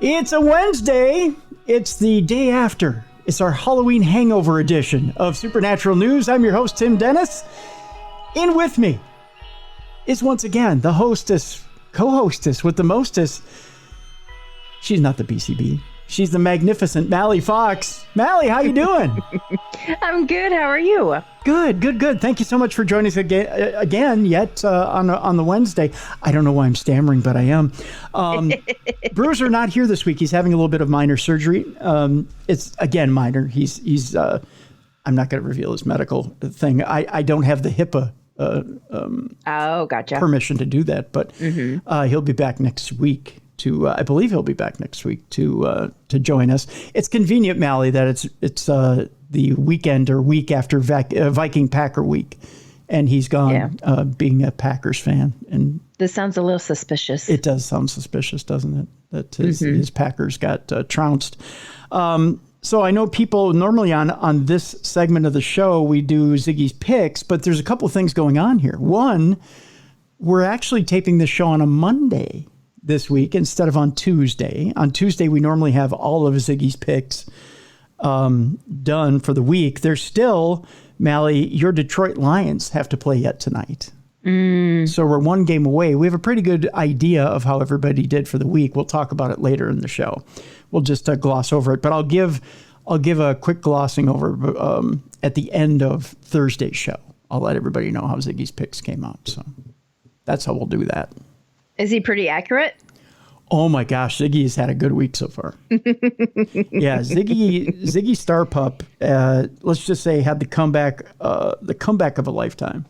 It's a Wednesday. It's the day after. It's our Halloween Hangover edition of Supernatural News. I'm your host, Tim Dennis. In with me is once again the hostess, co-hostess with the mostest. She's not the BCB. She's the magnificent Mallie Fox. Mallie, how you doing? I'm good. How are you? Good. Thank you so much for joining us again on the Wednesday. I don't know why I'm stammering, but I am. Bruiser not here this week. He's having a little bit of minor surgery. It's, again, minor. He's I'm not going to reveal his medical thing. I don't have the HIPAA gotcha. permission to do that, but he'll be back next week. I believe he'll be back next week to join us. It's convenient, Mallie, that it's the weekend or week after Viking Packer week, and he's gone. Being a Packers fan, and this sounds a little suspicious. It does sound suspicious, doesn't it? That his Packers got trounced. So I know people normally on this segment of the show we do Ziggy's picks, but there's a couple of things going on here. One, we're actually taping this show on a Monday this week instead of on Tuesday. On Tuesday, we normally have all of Ziggy's picks done for the week. There's still, Mallie, your Detroit Lions have to play yet tonight. So we're one game away. We have a pretty good idea of how everybody did for the week. We'll talk about it later in the show. We'll just gloss over it, but I'll give a quick glossing over at the end of Thursday's show. I'll let everybody know how Ziggy's picks came out. So that's how we'll do that. Is he pretty accurate? Oh my gosh, Ziggy's had a good week so far. Yeah, Ziggy Star Pup, let's just say, had the comeback of a lifetime.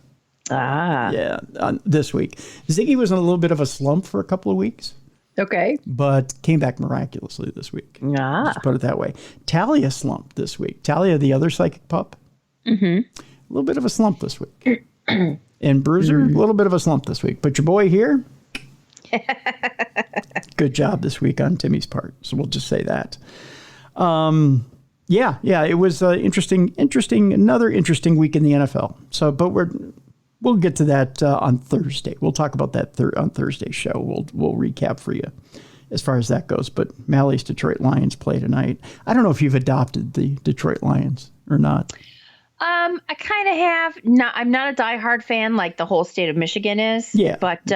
Yeah, this week. Ziggy was in a little bit of a slump for a couple of weeks. Okay. But came back miraculously this week. Let's put it that way. Talia slumped this week. Talia, the other psychic pup, a little bit of a slump this week. And Bruiser, a little bit of a slump this week. But your boy here, good job this week on Timmy's part. So we'll just say that. It was another interesting week in the NFL. So, but we'll get to that on Thursday. We'll talk about that on Thursday's show. We'll recap for you as far as that goes. But Mallie's Detroit Lions play tonight. I don't know if you've adopted the Detroit Lions or not. I kind of have. I'm not a diehard fan like the whole state of Michigan is. Yeah. But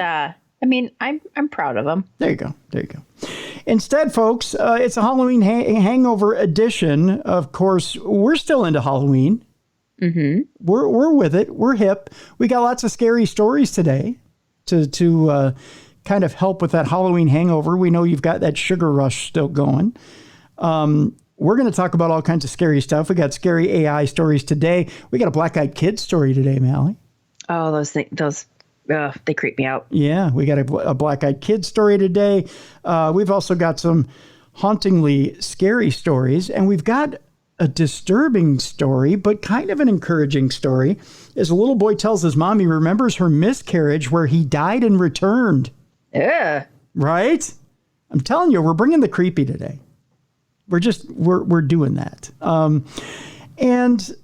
I mean, I'm proud of them. There you go. Instead, folks, it's a Halloween hangover edition. Of course, we're still into Halloween. We're with it. We're hip. We got lots of scary stories today to kind of help with that Halloween hangover. We know you've got that sugar rush still going. We're going to talk about all kinds of scary stuff. We got scary AI stories today. We got a black-eyed kid story today, Mallie. Oh, those things, they creep me out. Yeah, we got a black-eyed kid story today. We've also got some hauntingly scary stories, and we've got a disturbing story, but kind of an encouraging story, as a little boy tells his mom he remembers her miscarriage where he died and returned. Yeah. Right? I'm telling you, we're bringing the creepy today. We're doing that. And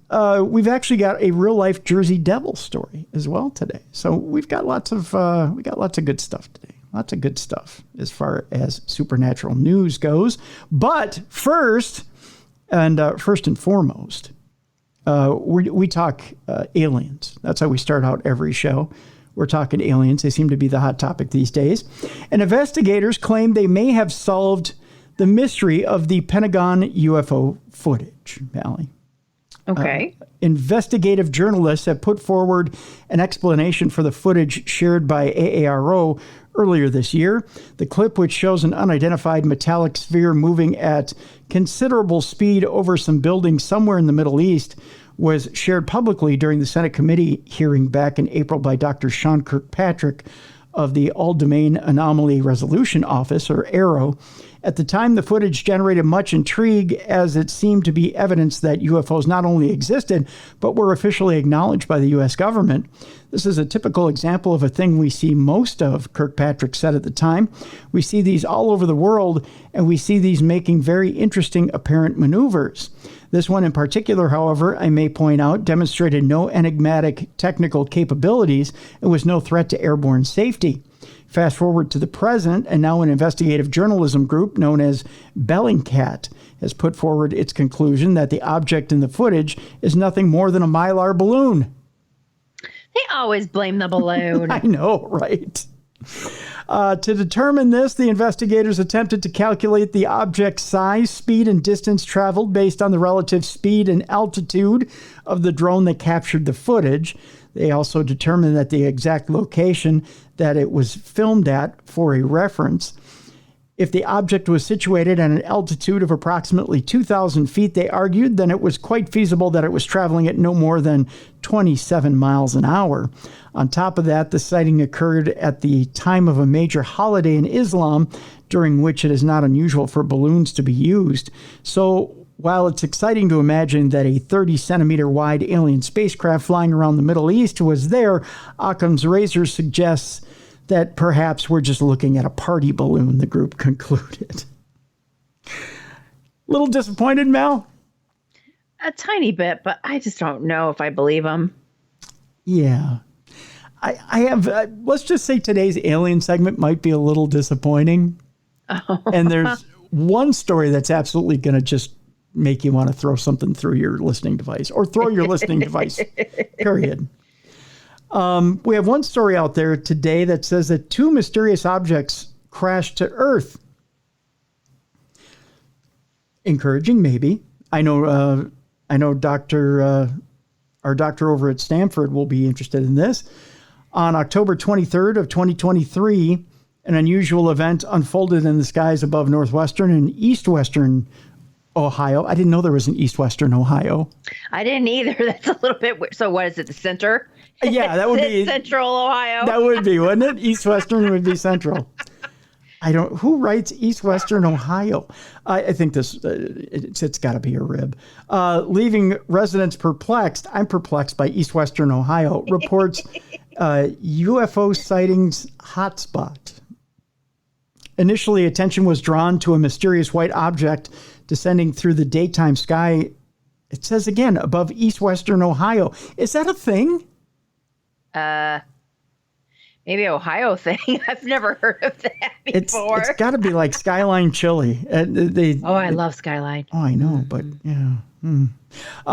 we've actually got a real life Jersey Devil story as well today. So we've got lots of good stuff today. Lots of good stuff as far as supernatural news goes. But first and foremost, we talk aliens. That's how we start out every show. We're talking aliens. They seem to be the hot topic these days. And investigators claim they may have solved the mystery of the Pentagon UFO footage, Mallie. Okay. Investigative journalists have put forward an explanation for the footage shared by AARO earlier this year. The clip, which shows an unidentified metallic sphere moving at considerable speed over some buildings somewhere in the Middle East, was shared publicly during the Senate committee hearing back in April by Dr. Sean Kirkpatrick of the All-Domain Anomaly Resolution Office, or AARO. At the time, the footage generated much intrigue as it seemed to be evidence that UFOs not only existed, but were officially acknowledged by the U.S. government. This is a typical example of a thing we see most of, Kirkpatrick said at the time. We see these all over the world, and we see these making very interesting apparent maneuvers. This one in particular, however, I may point out, demonstrated no enigmatic technical capabilities and was no threat to airborne safety. Fast forward to the present, and now an investigative journalism group known as Bellingcat has put forward its conclusion that the object in the footage is nothing more than a Mylar balloon. They always blame the balloon. I know, right? To determine this, the investigators attempted to calculate the object's size, speed, and distance traveled based on the relative speed and altitude of the drone that captured the footage. They also determined that the exact location that it was filmed at for a reference. If the object was situated at an altitude of approximately 2,000 feet, they argued, then it was quite feasible that it was traveling at no more than 27 miles an hour. On top of that, the sighting occurred at the time of a major holiday in Islam, during which it is not unusual for balloons to be used. So while it's exciting to imagine that a 30-centimeter wide alien spacecraft flying around the Middle East was there, Occam's razor suggests that perhaps we're just looking at a party balloon, the group concluded. Little disappointed, Mel? A tiny bit, but I just don't know if I believe them. Yeah. I have, let's just say today's alien segment might be a little disappointing. Oh. And there's one story that's absolutely going to just make you want to throw something through your listening device or throw your listening device, period. We have one story out there today that says that 2 mysterious objects crashed to Earth. Encouraging, maybe. I know our doctor over at Stanford will be interested in this. On October 23rd of 2023, an unusual event unfolded in the skies above northwestern and east-western Ohio. I didn't know there was an east-western Ohio. I didn't either. That's a little bit weird. So what is it, the center? Yeah, that would be Central Ohio. That would be, wouldn't it? East-western would be central. Who writes East-Western Ohio? I think this, it's got to be a rib. Leaving residents perplexed. I'm perplexed by East-Western Ohio. Reports UFO sightings hotspot. Initially, attention was drawn to a mysterious white object descending through the daytime sky. It says again, above East-Western Ohio. Is that a thing? Maybe Ohio thing. I've never heard of that before. It's got to be like Skyline Chili. I love Skyline. Oh, I know, but yeah.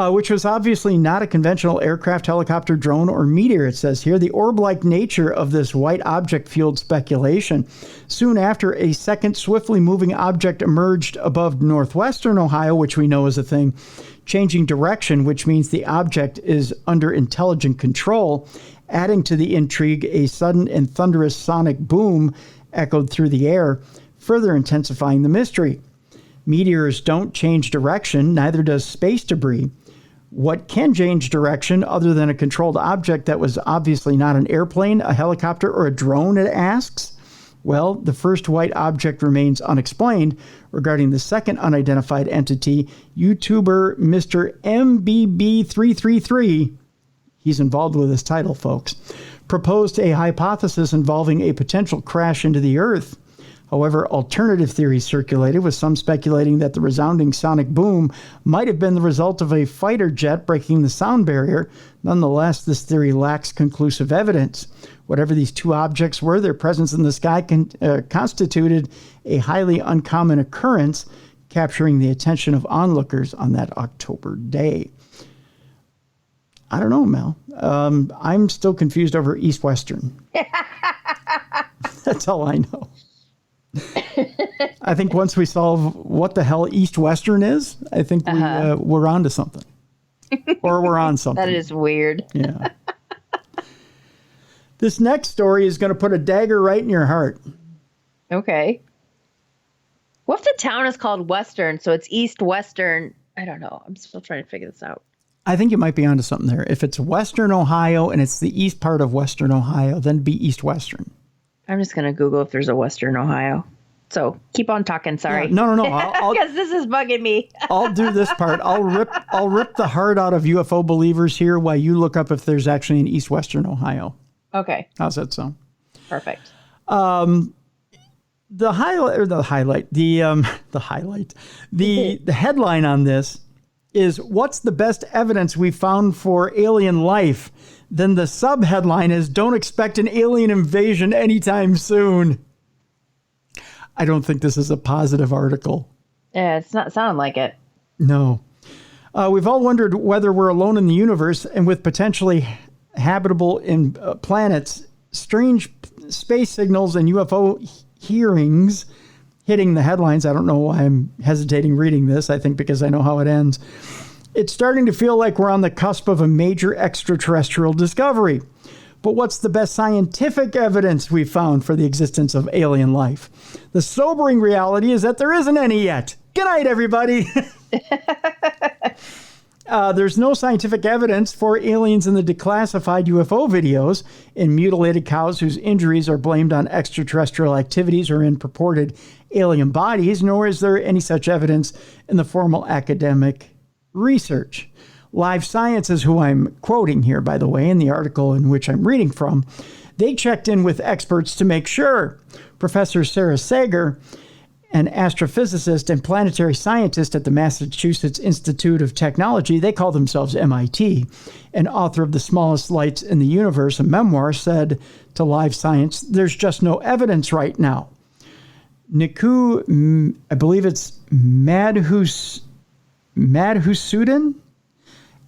Which was obviously not a conventional aircraft, helicopter, drone, or meteor, it says here. The orb-like nature of this white object fueled speculation. Soon after, a second swiftly moving object emerged above northwestern Ohio, which we know is a thing, changing direction, which means the object is under intelligent control. Adding to the intrigue, a sudden and thunderous sonic boom echoed through the air, further intensifying the mystery. Meteors don't change direction, neither does space debris. What can change direction other than a controlled object that was obviously not an airplane, a helicopter, or a drone, it asks? Well, the first white object remains unexplained. Regarding the second unidentified entity, YouTuber Mr. MBB333, he's involved with this title, folks, proposed a hypothesis involving a potential crash into the Earth. However, alternative theories circulated, with some speculating that the resounding sonic boom might have been the result of a fighter jet breaking the sound barrier. Nonetheless, this theory lacks conclusive evidence. Whatever these 2 objects were, their presence in the sky constituted a highly uncommon occurrence, capturing the attention of onlookers on that October day. I don't know, Mel. I'm still confused over East-Western. That's all I know. I think once we solve what the hell East-Western is, I think we're on to something. Or we're on something. That is weird. Yeah. This next story is going to put a dagger right in your heart. Okay. What if the town is called Western, so it's East-Western? I don't know. I'm still trying to figure this out. I think you might be onto something there. If it's Western Ohio and it's the east part of Western Ohio, then it'd be East-Western. I'm just going to Google if there's a Western Ohio. So keep on talking. Sorry. Yeah, no. Because this is bugging me. I'll do this part. I'll rip the heart out of UFO believers here while you look up if there's actually an East-Western Ohio. Okay. How's that sound? Perfect. The headline on this is what's the best evidence we found for alien life? Then the subheadline is don't expect an alien invasion anytime soon. I don't think this is a positive article. Yeah, it's not sounding like it. No. We've all wondered whether we're alone in the universe, and with potentially habitable planets, strange space signals and UFO hearings hitting the headlines. I don't know why I'm hesitating reading this. I think because I know how it ends. It's starting to feel like we're on the cusp of a major extraterrestrial discovery. But what's the best scientific evidence we've found for the existence of alien life? The sobering reality is that there isn't any yet. Good night, everybody. There's no scientific evidence for aliens in the declassified UFO videos, in mutilated cows whose injuries are blamed on extraterrestrial activities or in purported alien bodies, nor is there any such evidence in the formal academic research. Live Science is who I'm quoting here, by the way, in the article in which I'm reading from. They checked in with experts to make sure. Professor Sarah Sager, an astrophysicist and planetary scientist at the Massachusetts Institute of Technology, they call themselves MIT, and author of The Smallest Lights in the Universe, a memoir, said to Live Science, there's just no evidence right now. Niku, I believe it's Madhusudan,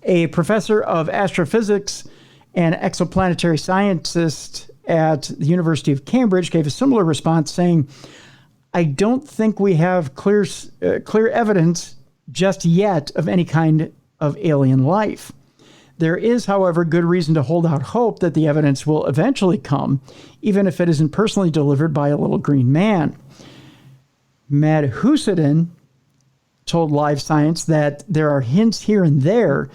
a professor of astrophysics and exoplanetary scientist at the University of Cambridge, gave a similar response saying, I don't think we have clear evidence just yet of any kind of alien life. There is, however, good reason to hold out hope that the evidence will eventually come, even if it isn't personally delivered by a little green man. Madhusudan told Live Science that there are hints here and there,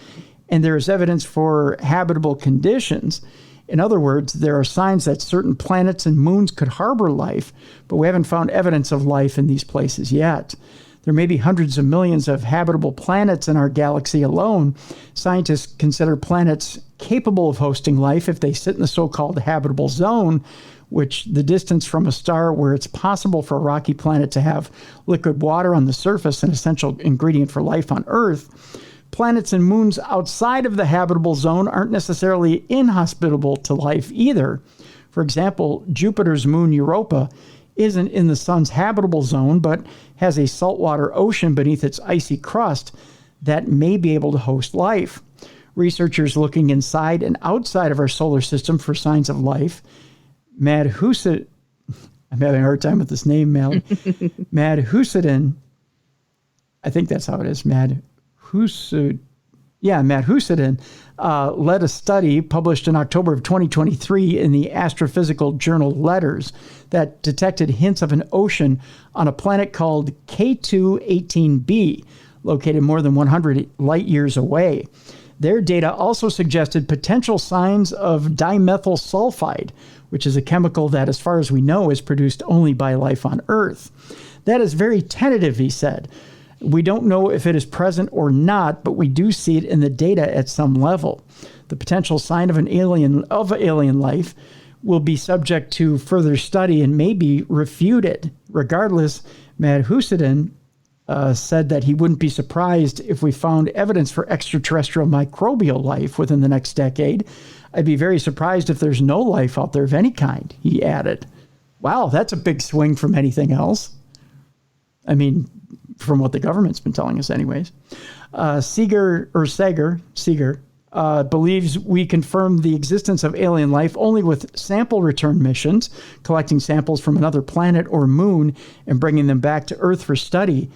and there is evidence for habitable conditions. In other words, there are signs that certain planets and moons could harbor life, but we haven't found evidence of life in these places yet. There may be hundreds of millions of habitable planets in our galaxy alone. Scientists consider planets capable of hosting life if they sit in the so-called habitable zone, which the distance from a star where it's possible for a rocky planet to have liquid water on the surface, an essential ingredient for life on Earth. Planets and moons outside of the habitable zone aren't necessarily inhospitable to life either. For example, Jupiter's moon Europa isn't in the sun's habitable zone, but has a saltwater ocean beneath its icy crust that may be able to host life. Researchers looking inside and outside of our solar system for signs of life, I'm having a hard time with this name, Mallie. Madhusudan, I think that's how it is, Madhusudan, led a study published in October of 2023 in the astrophysical journal Letters that detected hints of an ocean on a planet called K2-18b, located more than 100 light years away. Their data also suggested potential signs of dimethyl sulfide, which is a chemical that, as far as we know, is produced only by life on Earth. That is very tentative, he said. We don't know if it is present or not, but we do see it in the data at some level. The potential sign of alien life will be subject to further study and may be refuted. Regardless, Madhusudan said that he wouldn't be surprised if we found evidence for extraterrestrial microbial life within the next decade. I'd be very surprised if there's no life out there of any kind, he added. Wow, that's a big swing from anything else. I mean, from what the government's been telling us anyways. Sager believes we confirmed the existence of alien life only with sample return missions, collecting samples from another planet or moon and bringing them back to Earth for study.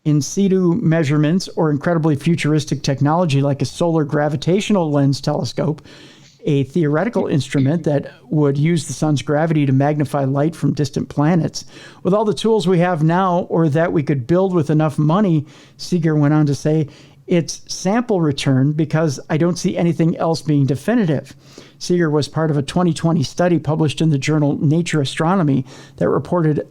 In situ measurements or incredibly futuristic technology like a solar gravitational lens telescope, a theoretical instrument that would use the sun's gravity to magnify light from distant planets. With all the tools we have now, or that we could build with enough money, Seeger went on to say, it's sample return because I don't see anything else being definitive. Seeger was part of a 2020 study published in the journal Nature Astronomy that reported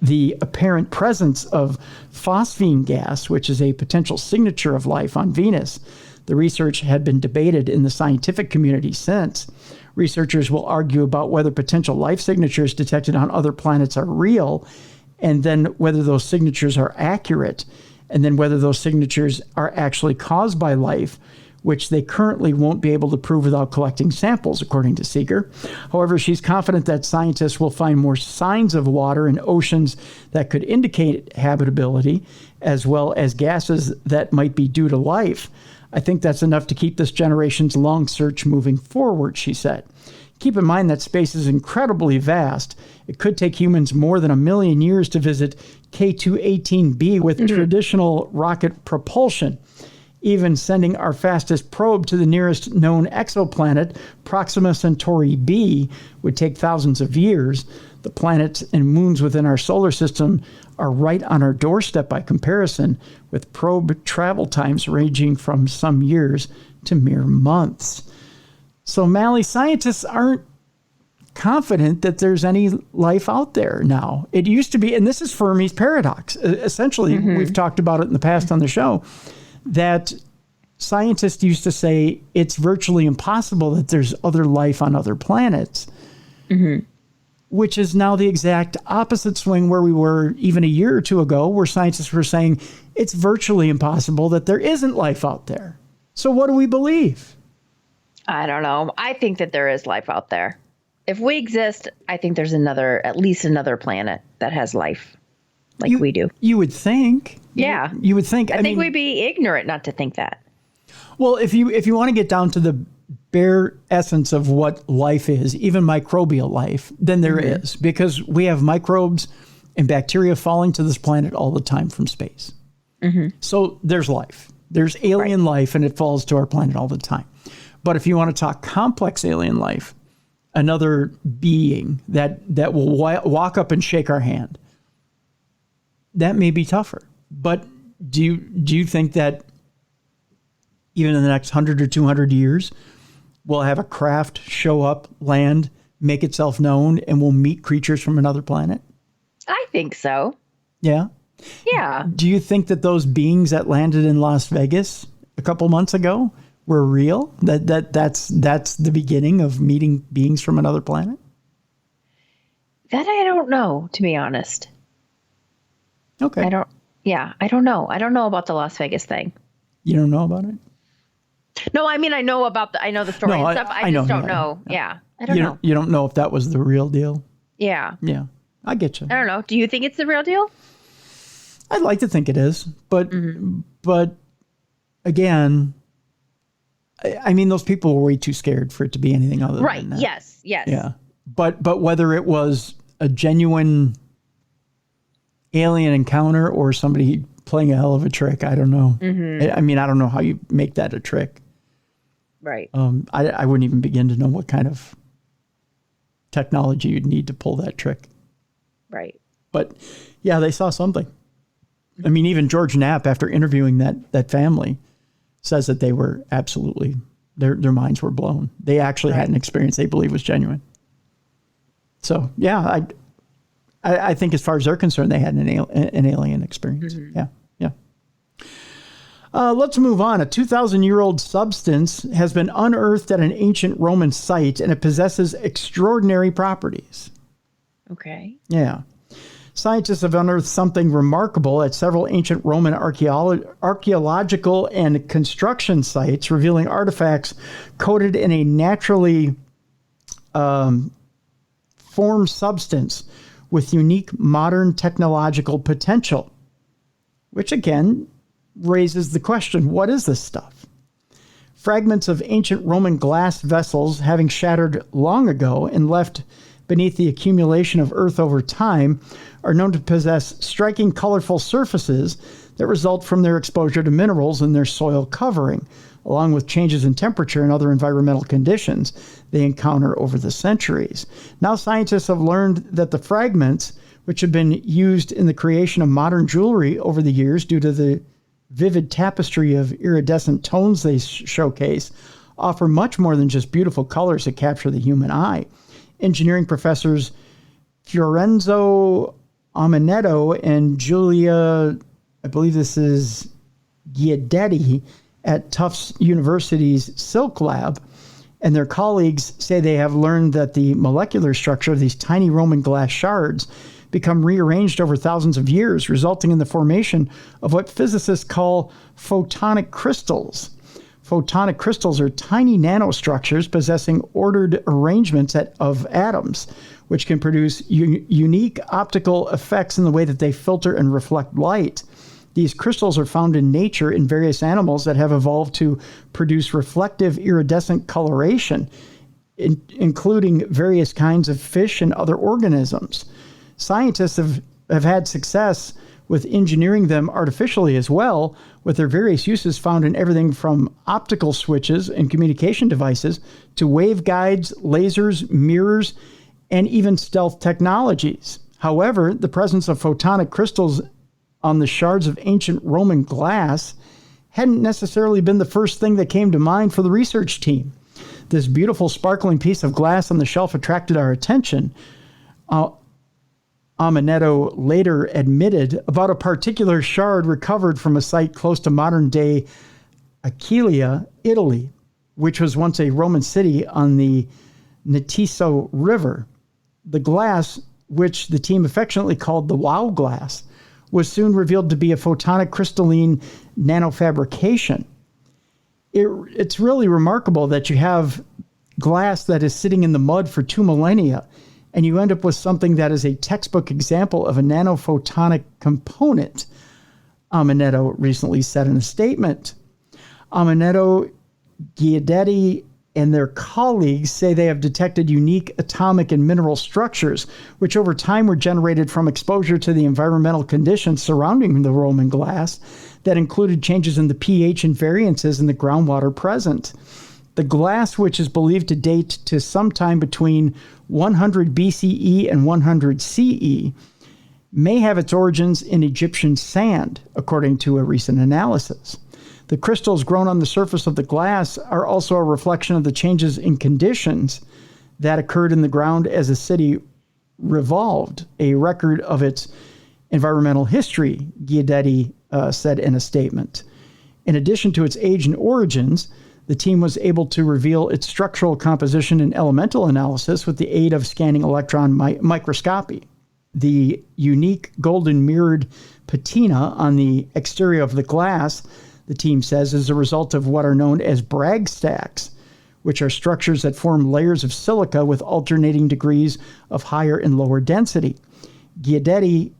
the apparent presence of phosphine gas, which is a potential signature of life on Venus. The research had been debated in the scientific community since. Researchers will argue about whether potential life signatures detected on other planets are real, and then whether those signatures are accurate. and then whether those signatures are actually caused by life, which they currently won't be able to prove without collecting samples, according to Seeger. However, she's confident that scientists will find more signs of water in oceans that could indicate habitability, as well as gases that might be due to life. I think that's enough to keep this generation's long search moving forward, she said. Keep in mind that space is incredibly vast. It could take humans more than 1 million years to visit K2-18b with traditional rocket propulsion. Even sending our fastest probe to the nearest known exoplanet, Proxima Centauri b, would take thousands of years. The planets and moons within our solar system are right on our doorstep by comparison, with probe travel times ranging from some years to mere months. So, Mallie, scientists aren't confident that there's any life out there now. It used to be, and this is Fermi's paradox. Essentially, we've talked about it in the past on the show, that scientists used to say it's virtually impossible that there's other life on other planets, which is now the exact opposite swing where we were even a year or two ago, where scientists were saying it's virtually impossible that there isn't life out there. So what do we believe? I don't know. I think that there is life out there. If we exist, I think there's at least another planet that has life like we do. You would think. Yeah. You would think. I think we'd be ignorant not to think that. Well, if you want to get down to the bare essence of what life is, even microbial life, then there is, because we have microbes and bacteria falling to this planet all the time from space. So there's life. There's alien life, and it falls to our planet all the time. But if you want to talk complex alien life, another being that will walk up and shake our hand, that may be tougher. But do you think that even in the next 100 or 200 years, we'll have a craft show up, land, make itself known, and we'll meet creatures from another planet? I think so. Yeah? Yeah. Do you think that those beings that landed in Las Vegas a couple months ago were real? That's the beginning of meeting beings from another planet? That I don't know, to be honest. Okay. I don't know. I don't know about the Las Vegas thing. You don't know about it? No, I mean, I know the story and stuff. I just don't know. Yeah. I don't know. You don't know if that was the real deal? Yeah. Yeah. I get you. I don't know. Do you think it's the real deal? I'd like to think it is, but again, I mean, those people were way too scared for it to be anything other than that. Yes. Yeah. But whether it was a genuine alien encounter or somebody playing a hell of a trick, I don't know. I mean, I don't know how you make that a trick. Right. I wouldn't even begin to know what kind of technology you'd need to pull that trick. Right. But yeah, they saw something. I mean, even George Knapp, after interviewing that family, says that they were absolutely, their minds were blown. They actually had an experience they believe was genuine. So yeah, I think as far as they're concerned, they had an alien experience. Yeah. Let's move on. A 2,000-year-old substance has been unearthed at an ancient Roman site, and it possesses extraordinary properties. Okay. Yeah. Scientists have unearthed something remarkable at several ancient Roman archaeological and construction sites, revealing artifacts coated in a naturally formed substance with unique modern technological potential, which again raises the question, what is this stuff? Fragments of ancient Roman glass vessels, having shattered long ago and left beneath the accumulation of earth over time, are known to possess striking, colorful surfaces that result from their exposure to minerals in their soil covering, along with changes in temperature and other environmental conditions they encounter over the centuries. Now scientists have learned that the fragments, which have been used in the creation of modern jewelry over the years due to the vivid tapestry of iridescent tones they showcase, offer much more than just beautiful colors that capture the human eye. Engineering professors Fiorenzo Amenetto and Giulia, I believe this is Guidetti, at Tufts University's Silk Lab, and their colleagues say they have learned that the molecular structure of these tiny Roman glass shards become rearranged over thousands of years, resulting in the formation of what physicists call photonic crystals. Photonic crystals are tiny nanostructures possessing ordered arrangements of atoms, which can produce unique optical effects in the way that they filter and reflect light. These crystals are found in nature in various animals that have evolved to produce reflective iridescent coloration, including various kinds of fish and other organisms. Scientists have had success with engineering them artificially as well, with their various uses found in everything from optical switches and communication devices to waveguides, lasers, mirrors, and even stealth technologies. However, the presence of photonic crystals on the shards of ancient Roman glass hadn't necessarily been the first thing that came to mind for the research team. This beautiful sparkling piece of glass on the shelf attracted our attention. Amanetto later admitted about a particular shard recovered from a site close to modern-day Aquileia, Italy, which was once a Roman city on the Nitiso River. The glass, which the team affectionately called the Wow glass, was soon revealed to be a photonic crystalline nanofabrication. It's really remarkable that you have glass that is sitting in the mud for 2 millennia, and you end up with something that is a textbook example of a nanophotonic component, Amanetto recently said in a statement. Amanetto, Guidetti, and their colleagues say they have detected unique atomic and mineral structures, which over time were generated from exposure to the environmental conditions surrounding the Roman glass that included changes in the pH and variances in the groundwater present. The glass, which is believed to date to sometime between 100 BCE and 100 CE, may have its origins in Egyptian sand, according to a recent analysis. The crystals grown on the surface of the glass are also a reflection of the changes in conditions that occurred in the ground as the city revolved, a record of its environmental history, Guidetti said in a statement. In addition to its age and origins, the team was able to reveal its structural composition in elemental analysis with the aid of scanning electron microscopy. The unique golden mirrored patina on the exterior of the glass, the team says, is a result of what are known as Bragg stacks, which are structures that form layers of silica with alternating degrees of higher and lower density. Guidetti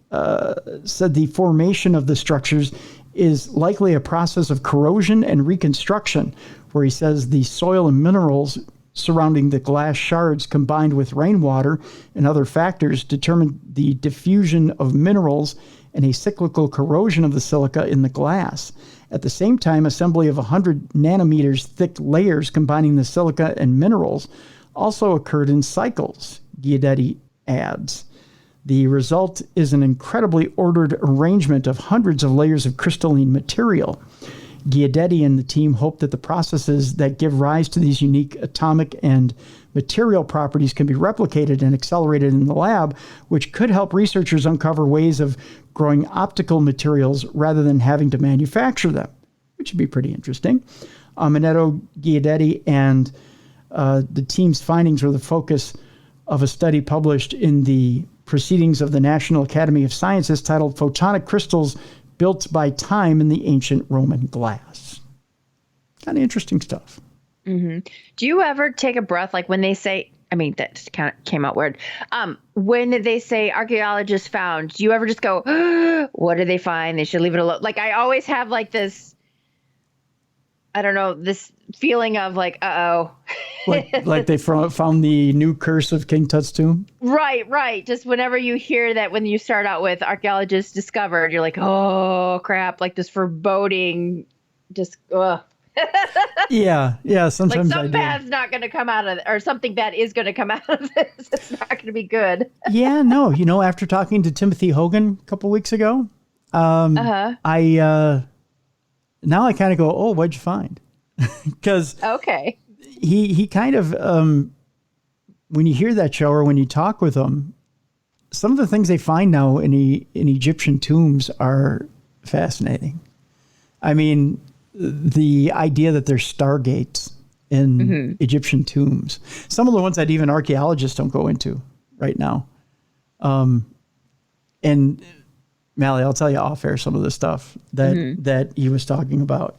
said the formation of the structures is likely a process of corrosion and reconstruction, where he says the soil and minerals surrounding the glass shards combined with rainwater and other factors determine the diffusion of minerals and a cyclical corrosion of the silica in the glass. At the same time, assembly of 100 nanometers thick layers combining the silica and minerals also occurred in cycles, Guidetti adds. The result is an incredibly ordered arrangement of hundreds of layers of crystalline material. Guidetti and the team hope that the processes that give rise to these unique atomic and material properties can be replicated and accelerated in the lab, which could help researchers uncover ways of growing optical materials rather than having to manufacture them, which would be pretty interesting. Amanetto, Guidetti, and the team's findings were the focus of a study published in the Proceedings of the National Academy of Sciences titled Photonic Crystals Built by Time in the Ancient Roman Glass. Kind of interesting stuff. Mm-hmm. Do you ever take a breath, like when they say, I mean, that kind of came out weird. When they say archaeologists found, do you ever just go, what did they find? They should leave it alone. Like, I always have like this, I don't know, this feeling of like, uh-oh. like they found the new curse of King Tut's tomb? Right. Just whenever you hear that, when you start out with archaeologists discovered, you're like, oh, crap, like this foreboding, just, ugh. Yeah. Sometimes like some bad's not going to come out of it, or something bad is going to come out of this. It's not going to be good. Yeah, no. After talking to Timothy Hogan a couple weeks ago, I now I kind of go, oh, what'd you find? Because okay, he kind of when you hear that show or when you talk with him, some of the things they find now in Egyptian tombs are fascinating. I mean, the idea that there's stargates in Egyptian tombs. Some of the ones that even archaeologists don't go into right now. And Mallie, I'll tell you off air some of the stuff that he was talking about.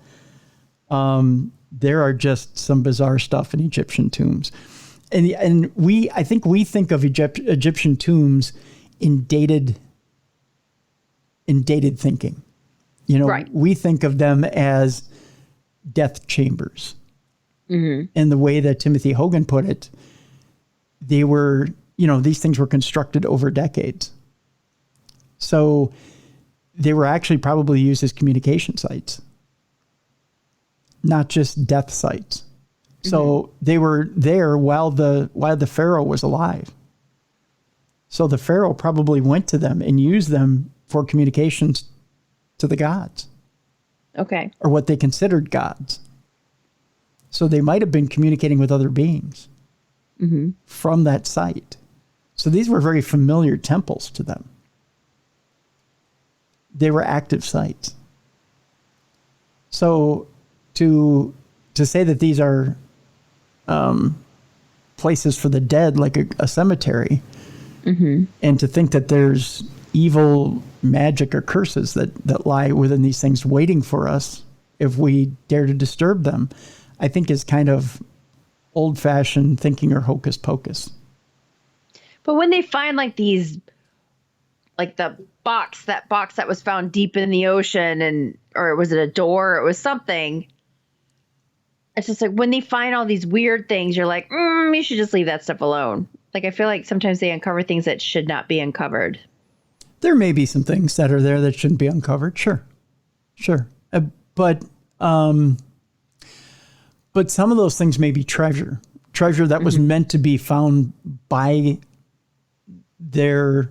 There are just some bizarre stuff in Egyptian tombs. And I think we think of Egyptian tombs in dated thinking. You know, Right. we think of them as death chambers. And the way that Timothy Hogan put it, they were, these things were constructed over decades. So they were actually probably used as communication sites, not just death sites. So they were there while the Pharaoh was alive. So the Pharaoh probably went to them and used them for communications to the gods. Okay. Or what they considered gods. So they might have been communicating with other beings from that site. So these were very familiar temples to them. They were active sites. So to say that these are places for the dead, like a cemetery, and to think that there's evil magic or curses that lie within these things waiting for us if we dare to disturb them, I think is kind of old-fashioned thinking or hocus pocus. But when they find like these, like that box that was found deep in the ocean, or was it a door? It was something. It's just like when they find all these weird things, you're like, you should just leave that stuff alone. Like, I feel like sometimes they uncover things that should not be uncovered. There may be some things that are there that shouldn't be uncovered. Sure. But some of those things may be treasure that was meant to be found by their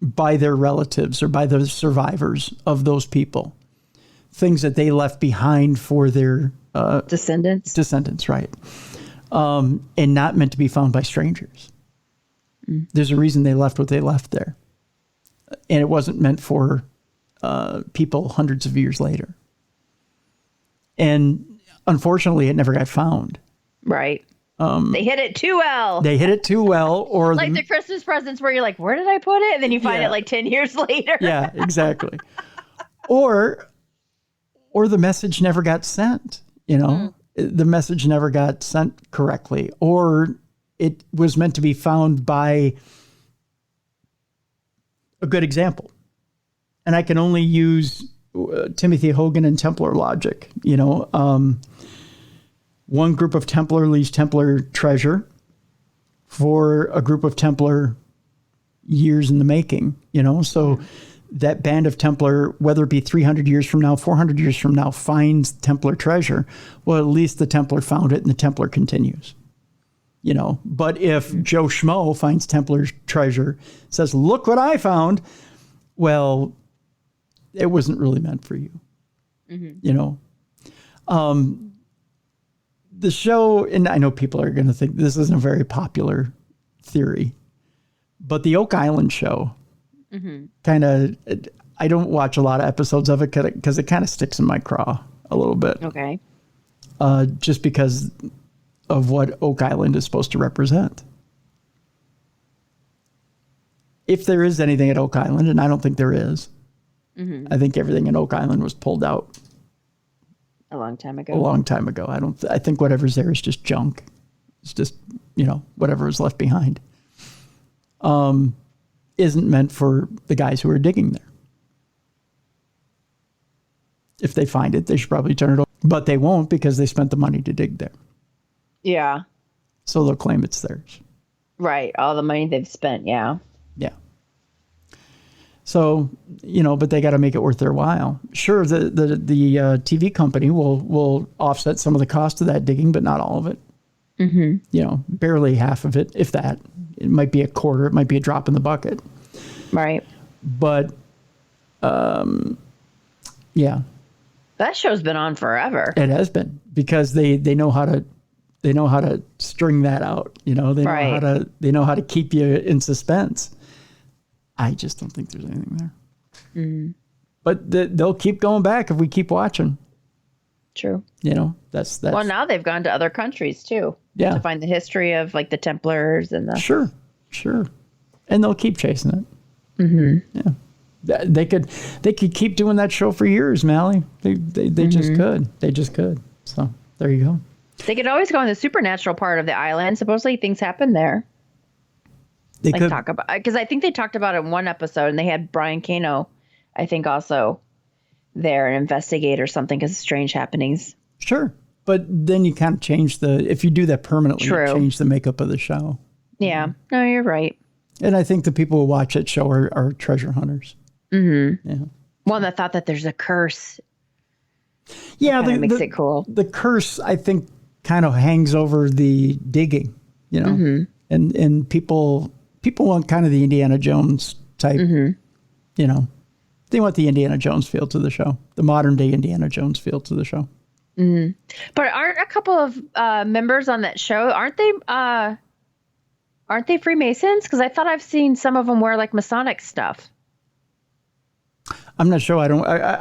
relatives or by the survivors of those people. Things that they left behind for their descendants, right. And not meant to be found by strangers. There's a reason they left what they left there. And it wasn't meant for people hundreds of years later. And unfortunately, it never got found. Right. They hid it too well. Or like the Christmas presents where you're like, where did I put it? And then you find it like 10 years later. Yeah, exactly. Or the message never got sent, The message never got sent correctly. Or it was meant to be found by a good example. And I can only use Timothy Hogan and Templar logic. One group of Templar leaves Templar treasure for a group of Templar years in the making, So that band of Templar, whether it be 300 years from now, 400 years from now, finds Templar treasure. Well, at least the Templar found it and the Templar continues. But if Joe Schmo finds Templar treasure, says, look what I found. Well, it wasn't really meant for you. The show, and I know people are going to think this isn't a very popular theory, but the Oak Island show kind of, I don't watch a lot of episodes of it because it kind of sticks in my craw a little bit. Okay. Just because of what Oak Island is supposed to represent. If there is anything at Oak Island, and I don't think there is, I think everything in Oak Island was pulled out a long time ago. I think whatever's there is just junk. It's just, whatever is left behind. Isn't meant for the guys who are digging there. If they find it, they should probably turn it over. But they won't because they spent the money to dig there. Yeah. So they'll claim it's theirs. Right. All the money they've spent. Yeah. Yeah. So, but they got to make it worth their while. Sure, the TV company will offset some of the cost of that digging, but not all of it. Barely half of it, if that. It might be a quarter. It might be a drop in the bucket. Right. But, yeah. That show's been on forever. It has been because they know how to string that out. They know how to keep you in suspense. I just don't think there's anything there. But they'll keep going back if we keep watching. True. That's well, now they've gone to other countries too. Yeah. To find the history of like the Templars and the. Sure. And they'll keep chasing it. Mm-hmm. Yeah. They could keep doing that show for years, Mallie. They just could. They just could. So there you go. They could always go on the supernatural part of the island. Supposedly things happen there. They could talk about, because I think they talked about it in one episode, and they had Brian Kano, I think, also there and investigate or something because of strange happenings. Sure. But then you kind of change if you do that permanently, you change the makeup of the show. Yeah. No, you're right. And I think the people who watch that show are treasure hunters. Mm-hmm. Yeah. One that thought that there's a curse. Yeah. That makes it cool. The curse, I think, kind of hangs over the digging, you know, and people want kind of the Indiana Jones type, you know, they want the Indiana Jones feel to the show, the modern day Indiana Jones feel to the show. Mm-hmm. But aren't a couple of members on that show, aren't they Freemasons? Because I thought I've seen some of them wear like Masonic stuff. I'm not sure. I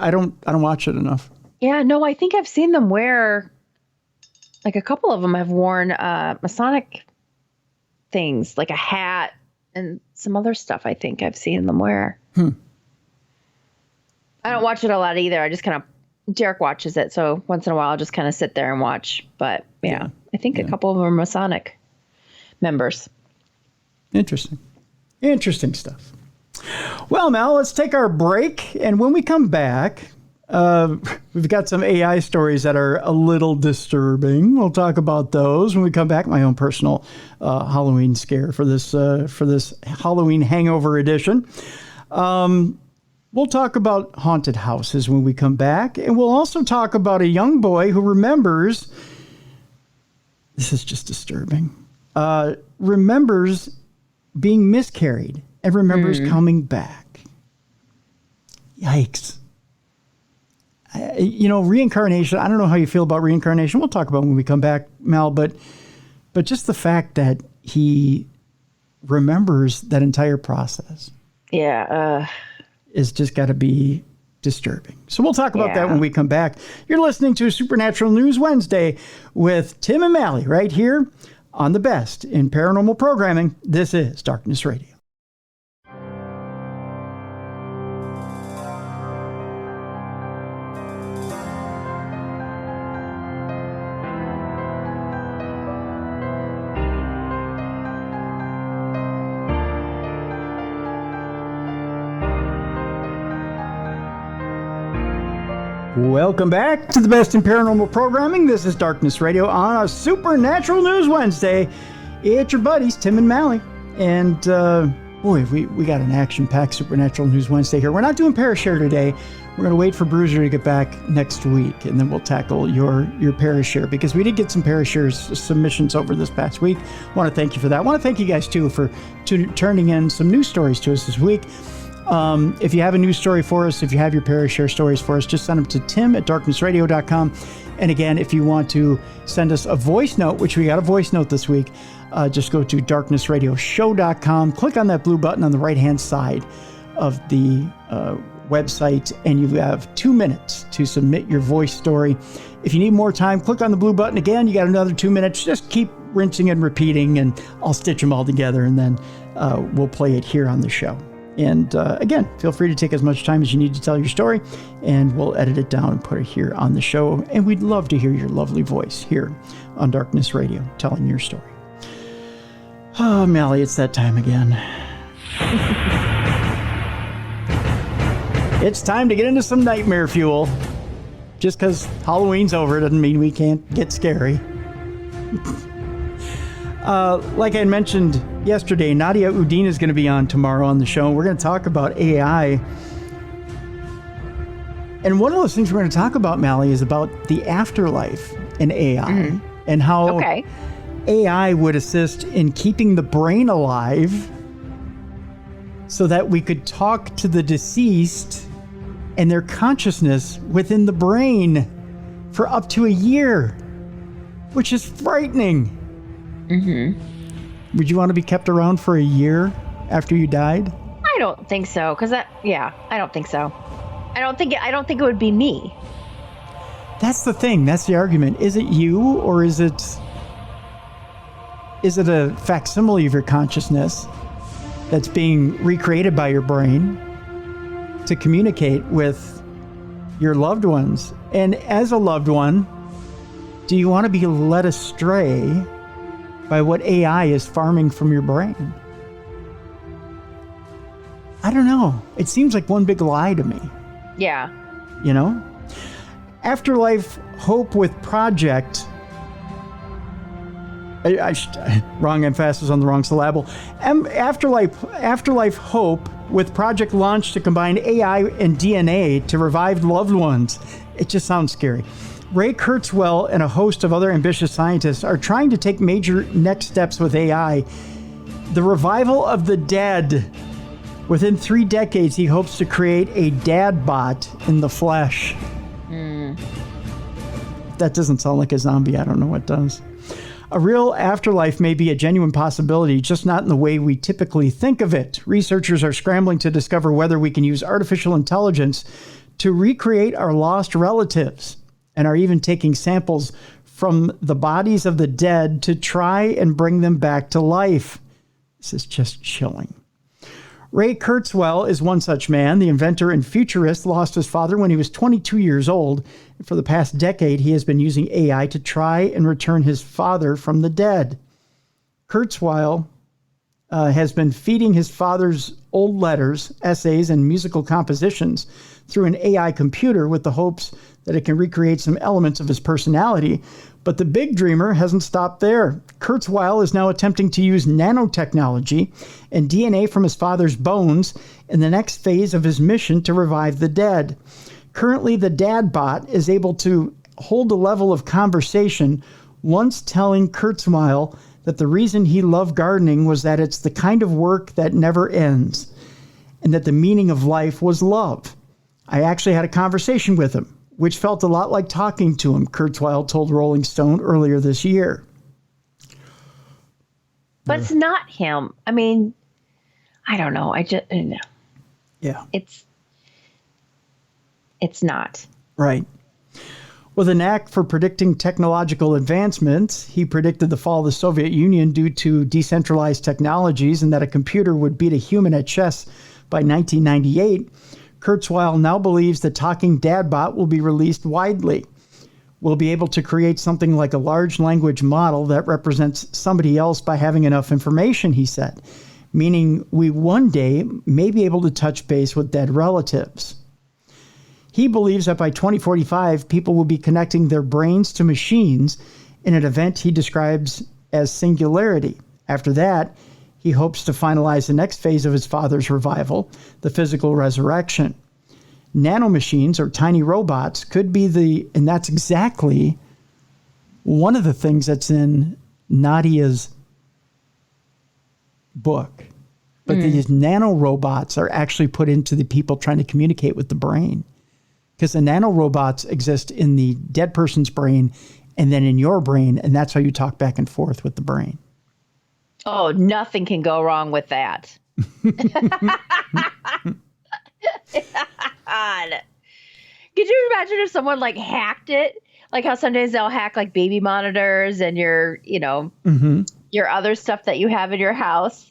don't watch it enough. Yeah, no, I think I've seen them wear, like a couple of them have worn Masonic things, like a hat and some other stuff. I think I've seen them wear. I don't watch it a lot either. I just kind of, Derek watches it, so once in a while I'll just kind of sit there and watch. But yeah. I think a couple of them are Masonic members. Interesting stuff. Well, Mal, let's take our break, and when we come back, we've got some AI stories that are a little disturbing. We'll talk about those when we come back. My own personal Halloween scare for this Halloween Hangover edition. We'll talk about haunted houses when we come back, and we'll also talk about a young boy who remembers. This is just disturbing. Remembers being miscarried and remembers coming back. Yikes. Reincarnation, I don't know how you feel about reincarnation. We'll talk about it when we come back, Mal, but just the fact that he remembers that entire process. Yeah. Is just got to be disturbing. So we'll talk about that when we come back. You're listening to Supernatural News Wednesday with Tim and Mallie right here on the best in paranormal programming. This is Darkness Radio. Welcome back to the best in paranormal programming. This is Darkness Radio on a Supernatural News Wednesday. It's your buddies, Tim and Mallie. And boy, we got an action-packed Supernatural News Wednesday here. We're not doing Parashare today. We're going to wait for Bruiser to get back next week, and then we'll tackle your Parashare, because we did get some Parashare submissions over this past week. I want to thank you for that. I want to thank you guys, too, for turning in some news stories to us this week. If you have a news story for us, if you have your Parashare stories for us, just send them to tim@darknessradio.com. And again, if you want to send us a voice note, which we got a voice note this week, just go to darknessradioshow.com, click on that blue button on the right-hand side of the website, and you have 2 minutes to submit your voice story. If you need more time, click on the blue button again. You got another 2 minutes. Just keep rinsing and repeating, and I'll stitch them all together, and then we'll play it here on the show. And again, feel free to take as much time as you need to tell your story, and we'll edit it down and put it here on the show. And we'd love to hear your lovely voice here on Darkness Radio, telling your story. Oh, Mallie, it's that time again. It's time to get into some nightmare fuel. Just because Halloween's over doesn't mean we can't get scary. Like I mentioned yesterday, Nadia Udine is going to be on tomorrow on the show. We're going to talk about AI. And one of those things we're going to talk about, Mallie, is about the afterlife in AI and how AI would assist in keeping the brain alive so that we could talk to the deceased and their consciousness within the brain for up to a year, which is frightening. Would you want to be kept around for a year after you died? I don't think so, because I don't think so. I don't think it would be me. That's the thing. That's the argument. Is it you, or is it a facsimile of your consciousness that's being recreated by your brain to communicate with your loved ones. And as a loved one, do you want to be led astray by what AI is farming from your brain? I don't know. It seems like one big lie to me. Yeah. You know? Afterlife Hope with Project. Wrong emphasis on the wrong syllable. Afterlife Hope with Project launched to combine AI and DNA to revive loved ones. It just sounds scary. Ray Kurzweil and a host of other ambitious scientists are trying to take major next steps with AI. The revival of the dead. Within 3 decades, he hopes to create a dad bot in the flesh. If that doesn't sound like a zombie, I don't know what does. A real afterlife may be a genuine possibility, just not in the way we typically think of it. Researchers are scrambling to discover whether we can use artificial intelligence to recreate our lost relatives, and are even taking samples from the bodies of the dead to try and bring them back to life. This is just chilling. Ray Kurzweil is one such man. The inventor and futurist lost his father when he was 22 years old. For the past decade, he has been using AI to try and return his father from the dead. Kurzweil has been feeding his father's old letters, essays, and musical compositions through an AI computer with the hopes that it can recreate some elements of his personality. But the big dreamer hasn't stopped there. Kurzweil is now attempting to use nanotechnology and DNA from his father's bones in the next phase of his mission to revive the dead. Currently, the dad bot is able to hold a level of conversation, once telling Kurzweil that the reason he loved gardening was that it's the kind of work that never ends, and that the meaning of life was love. I actually had a conversation with him, which felt a lot like talking to him, Kurzweil told Rolling Stone earlier this year. But it's not him. I mean, I don't know. Yeah. It's not. Right. With a knack for predicting technological advancements, he predicted the fall of the Soviet Union due to decentralized technologies and that a computer would beat a human at chess by 1998. Kurzweil now believes the talking dad bot will be released widely. We'll be able to create something like a large language model that represents somebody else by having enough information, he said, meaning we one day may be able to touch base with dead relatives. He believes that by 2045, people will be connecting their brains to machines in an event he describes as singularity. After that, he hopes to finalize the next phase of his father's revival, the physical resurrection. Nanomachines, or tiny robots, could be and that's exactly one of the things that's in Nadia's book. But these nanorobots are actually put into the people trying to communicate with the brain. Because the nanorobots exist in the dead person's brain and then in your brain, and that's how you talk back and forth with the brain. Oh, nothing can go wrong with that. God. Could you imagine if someone like hacked it? Like how sometimes they'll hack like baby monitors and your other stuff that you have in your house.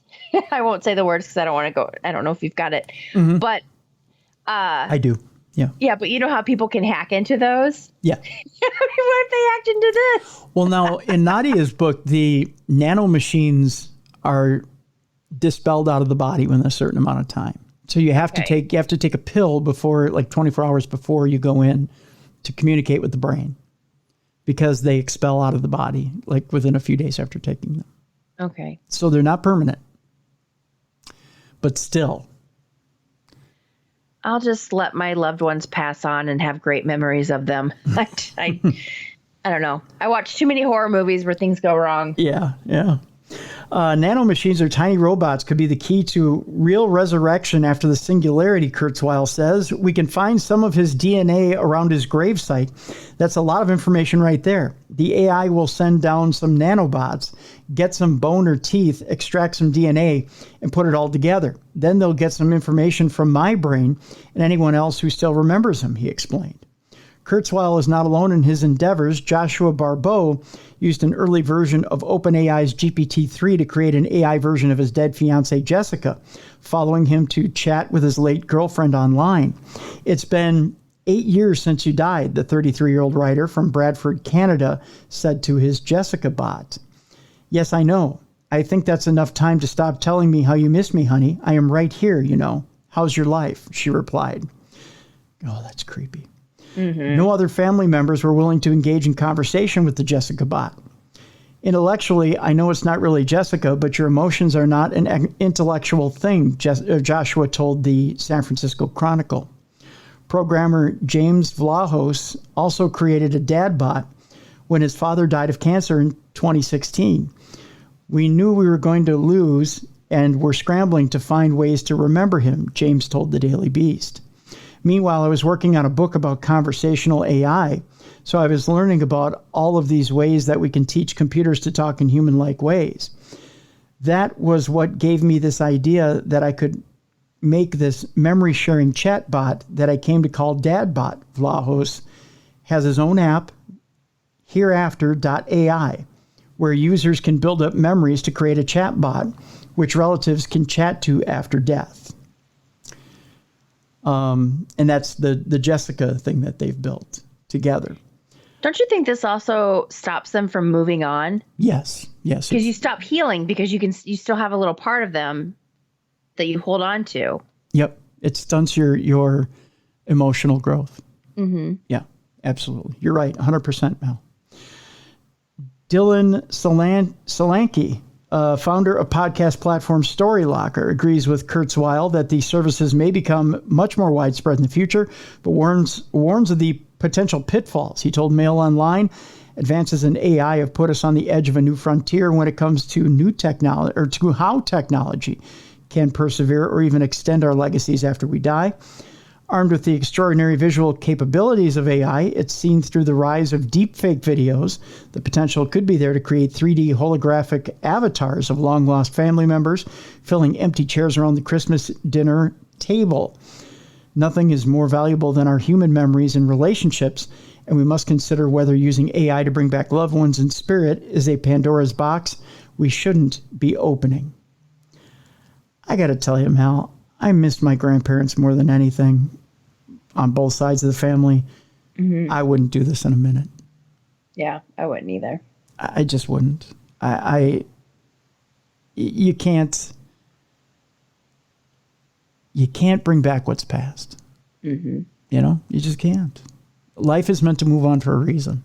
I won't say the words because I don't want to go. I don't know if you've got it, but I do. Yeah. Yeah, but you know how people can hack into those? Yeah. What if they hacked into this? Well, now in Nadia's book, the nanomachines are dispelled out of the body within a certain amount of time. So you have to take a pill before, like 24 hours before you go in, to communicate with the brain, because they expel out of the body like within a few days after taking them. Okay. So they're not permanent, but still. I'll just let my loved ones pass on and have great memories of them. I don't know. I watch too many horror movies where things go wrong. Yeah. Nanomachines or tiny robots could be the key to real resurrection after the singularity, Kurzweil says. We can find some of his DNA around his gravesite. That's a lot of information right there. The AI will send down some nanobots, get some bone or teeth, extract some DNA, and put it all together. Then they'll get some information from my brain and anyone else who still remembers him, he explained. Kurzweil is not alone in his endeavors. Joshua Barbeau used an early version of OpenAI's GPT-3 to create an AI version of his dead fiancée, Jessica, following him to chat with his late girlfriend online. It's been 8 years since you died, the 33-year-old writer from Bradford, Canada, said to his Jessica bot. Yes, I know. I think that's enough time to stop telling me how you miss me, honey. I am right here, you know. How's your life? She replied. Oh, that's creepy. Mm-hmm. No other family members were willing to engage in conversation with the Jessica bot. Intellectually, I know it's not really Jessica, but your emotions are not an intellectual thing, Joshua told the San Francisco Chronicle. Programmer James Vlahos also created a dad bot when his father died of cancer in 2016. We knew we were going to lose and were scrambling to find ways to remember him, James told the Daily Beast. Meanwhile, I was working on a book about conversational AI, so I was learning about all of these ways that we can teach computers to talk in human-like ways. That was what gave me this idea that I could make this memory-sharing chat bot that I came to call DadBot. Vlahos has his own app, hereafter.ai, where users can build up memories to create a chat bot, which relatives can chat to after death. And that's the Jessica thing that they've built together. Don't you think this also stops them from moving on? Yes. Because you stop healing because you still have a little part of them that you hold on to. Yep. It stunts your emotional growth. Mm-hmm. Yeah, absolutely. You're right. 100%, Mel. Dylan Solanke, founder of podcast platform StoryLocker, agrees with Kurzweil that these services may become much more widespread in the future, but warns of the potential pitfalls. He told Mail Online, advances in AI have put us on the edge of a new frontier when it comes to new technology, or to how technology can persevere or even extend our legacies after we die. Armed with the extraordinary visual capabilities of AI, it's seen through the rise of deepfake videos. The potential could be there to create 3D holographic avatars of long-lost family members, filling empty chairs around the Christmas dinner table. Nothing is more valuable than our human memories and relationships, and we must consider whether using AI to bring back loved ones in spirit is a Pandora's box we shouldn't be opening. I got to tell you, Mal, I missed my grandparents more than anything on both sides of the family. Mm-hmm. I wouldn't do this in a minute. Yeah, I wouldn't either. I just wouldn't. You can't bring back what's past. Mm-hmm. You know, you just can't. Life is meant to move on for a reason.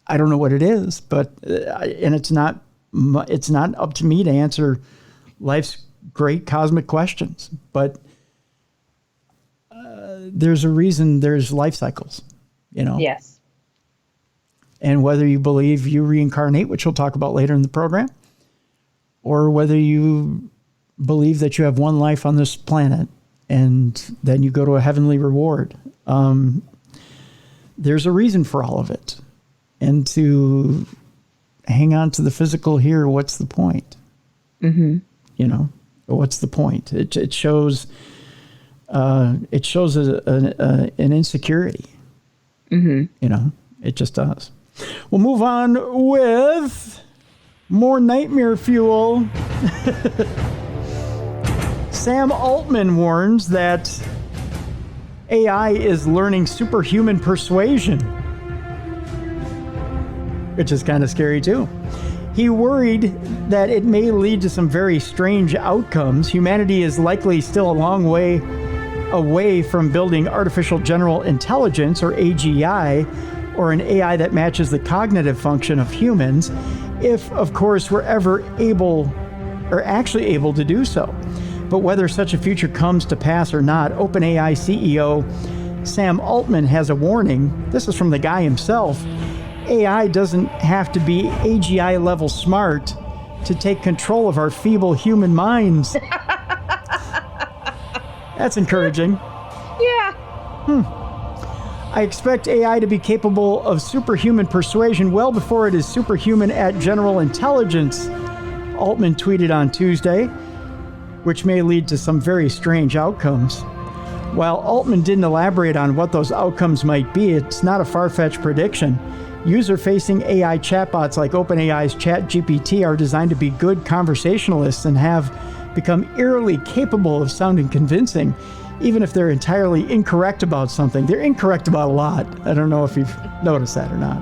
I don't know what it is, but and it's not up to me to answer life's great cosmic questions, but there's a reason there's life cycles, you know? Yes. And whether you believe you reincarnate, which we'll talk about later in the program, or whether you believe that you have one life on this planet and then you go to a heavenly reward, there's a reason for all of it. And to hang on to the physical here, what's the point? Mm-hmm. You know, what's the point? It shows an insecurity. Mm-hmm. You know, it just does. We'll move on with more nightmare fuel. Sam Altman warns that AI is learning superhuman persuasion, which is kind of scary too. He worried that it may lead to some very strange outcomes. Humanity is likely still a long way away from building artificial general intelligence, or AGI, or an AI that matches the cognitive function of humans, if, of course, we're ever able, or actually able to do so. But whether such a future comes to pass or not, OpenAI CEO Sam Altman has a warning. This is from the guy himself. AI doesn't have to be AGI level smart to take control of our feeble human minds. That's encouraging. Yeah. I expect AI to be capable of superhuman persuasion well before it is superhuman at general intelligence, Altman tweeted on Tuesday, which may lead to some very strange outcomes. While Altman didn't elaborate on what those outcomes might be, it's not a far-fetched prediction. User-facing AI chatbots like OpenAI's ChatGPT are designed to be good conversationalists and have become eerily capable of sounding convincing, even if they're entirely incorrect about something. They're incorrect about a lot. I don't know if you've noticed that or not.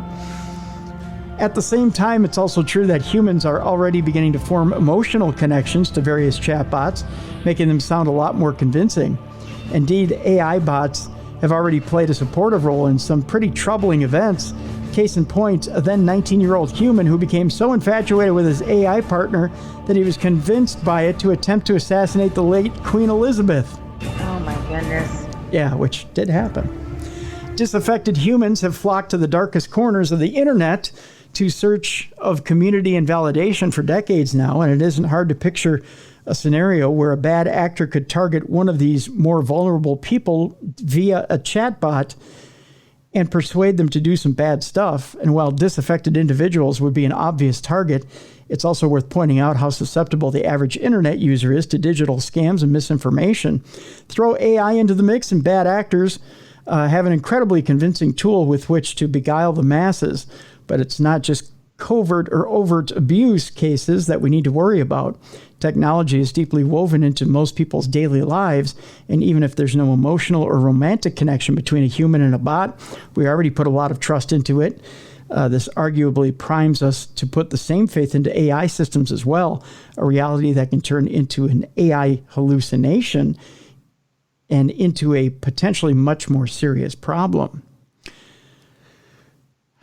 At the same time, it's also true that humans are already beginning to form emotional connections to various chatbots, making them sound a lot more convincing. Indeed, AI bots have already played a supportive role in some pretty troubling events. Case in point, a then 19-year-old human who became so infatuated with his AI partner that he was convinced by it to attempt to assassinate the late Queen Elizabeth. Oh my goodness. Yeah, which did happen. Disaffected humans have flocked to the darkest corners of the internet to search of community and validation for decades now, and it isn't hard to picture a scenario where a bad actor could target one of these more vulnerable people via a chatbot and persuade them to do some bad stuff. And while disaffected individuals would be an obvious target, it's also worth pointing out how susceptible the average internet user is to digital scams and misinformation. Throw AI into the mix and bad actors have an incredibly convincing tool with which to beguile the masses. But it's not just covert or overt abuse cases that we need to worry about. Technology is deeply woven into most people's daily lives, and even if there's no emotional or romantic connection between a human and a bot, we already put a lot of trust into it. This arguably primes us to put the same faith into AI systems as well, a reality that can turn into an AI hallucination and into a potentially much more serious problem.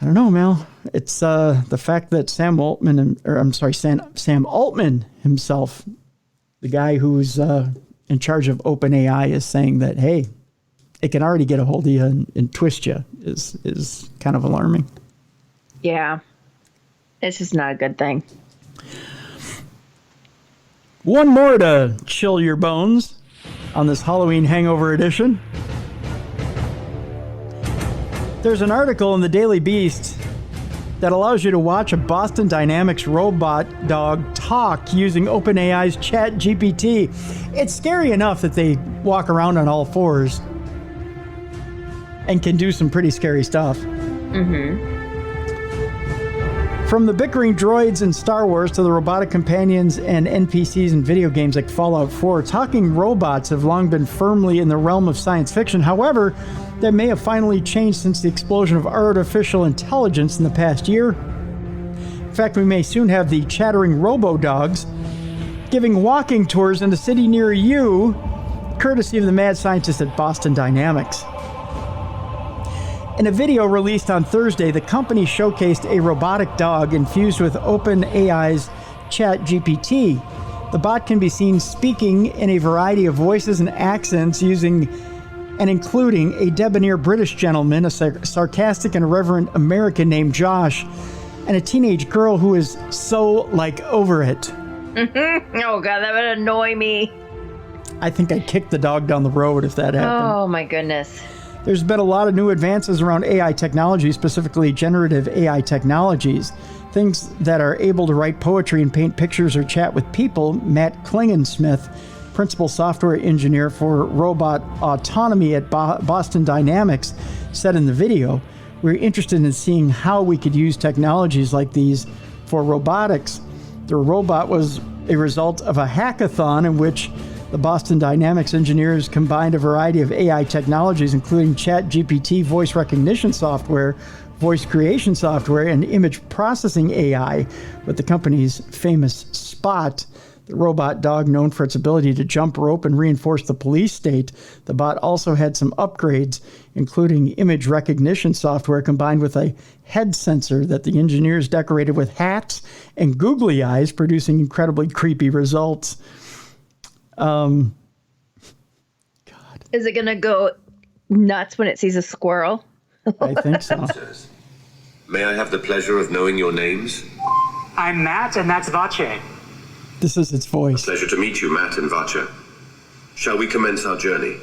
I don't know, Mel. It's the fact that Sam Altman himself, the guy who's in charge of OpenAI, is saying that, hey, it can already get a hold of you and twist you is kind of alarming. Yeah. It's just not a good thing. One more to chill your bones on this Halloween Hangover edition. There's an article in the Daily Beast that allows you to watch a Boston Dynamics robot dog talk using OpenAI's ChatGPT. It's scary enough that they walk around on all fours and can do some pretty scary stuff. Mm-hmm. From the bickering droids in Star Wars to the robotic companions and NPCs in video games like Fallout 4, talking robots have long been firmly in the realm of science fiction. However, that may have finally changed since the explosion of artificial intelligence in the past year. In fact, we may soon have the chattering robo-dogs giving walking tours in a city near you, courtesy of the mad scientists at Boston Dynamics. In a video released on Thursday, the company showcased a robotic dog infused with OpenAI's ChatGPT. The bot can be seen speaking in a variety of voices and accents using and including a debonair British gentleman, a sarcastic and irreverent American named Josh, and a teenage girl who is so, over it. Oh, God, that would annoy me. I think I'd kick the dog down the road if that happened. Oh, my goodness. There's been a lot of new advances around AI technology, specifically generative AI technologies. Things that are able to write poetry and paint pictures or chat with people. Matt Klingensmith, principal software engineer for robot autonomy at Boston Dynamics, said in the video, "We're interested in seeing how we could use technologies like these for robotics." The robot was a result of a hackathon in which the Boston Dynamics engineers combined a variety of AI technologies, including ChatGPT voice recognition software, voice creation software, and image processing AI with the company's famous Spot, the robot dog known for its ability to jump rope and reinforce the police state. The bot also had some upgrades, including image recognition software combined with a head sensor that the engineers decorated with hats and googly eyes, producing incredibly creepy results. God. Is it going to go nuts when it sees a squirrel? I think so. May I have the pleasure of knowing your names? I'm Matt, and that's Vache. This is its voice. Pleasure to meet you, Matt and Vacha. Shall we commence our journey?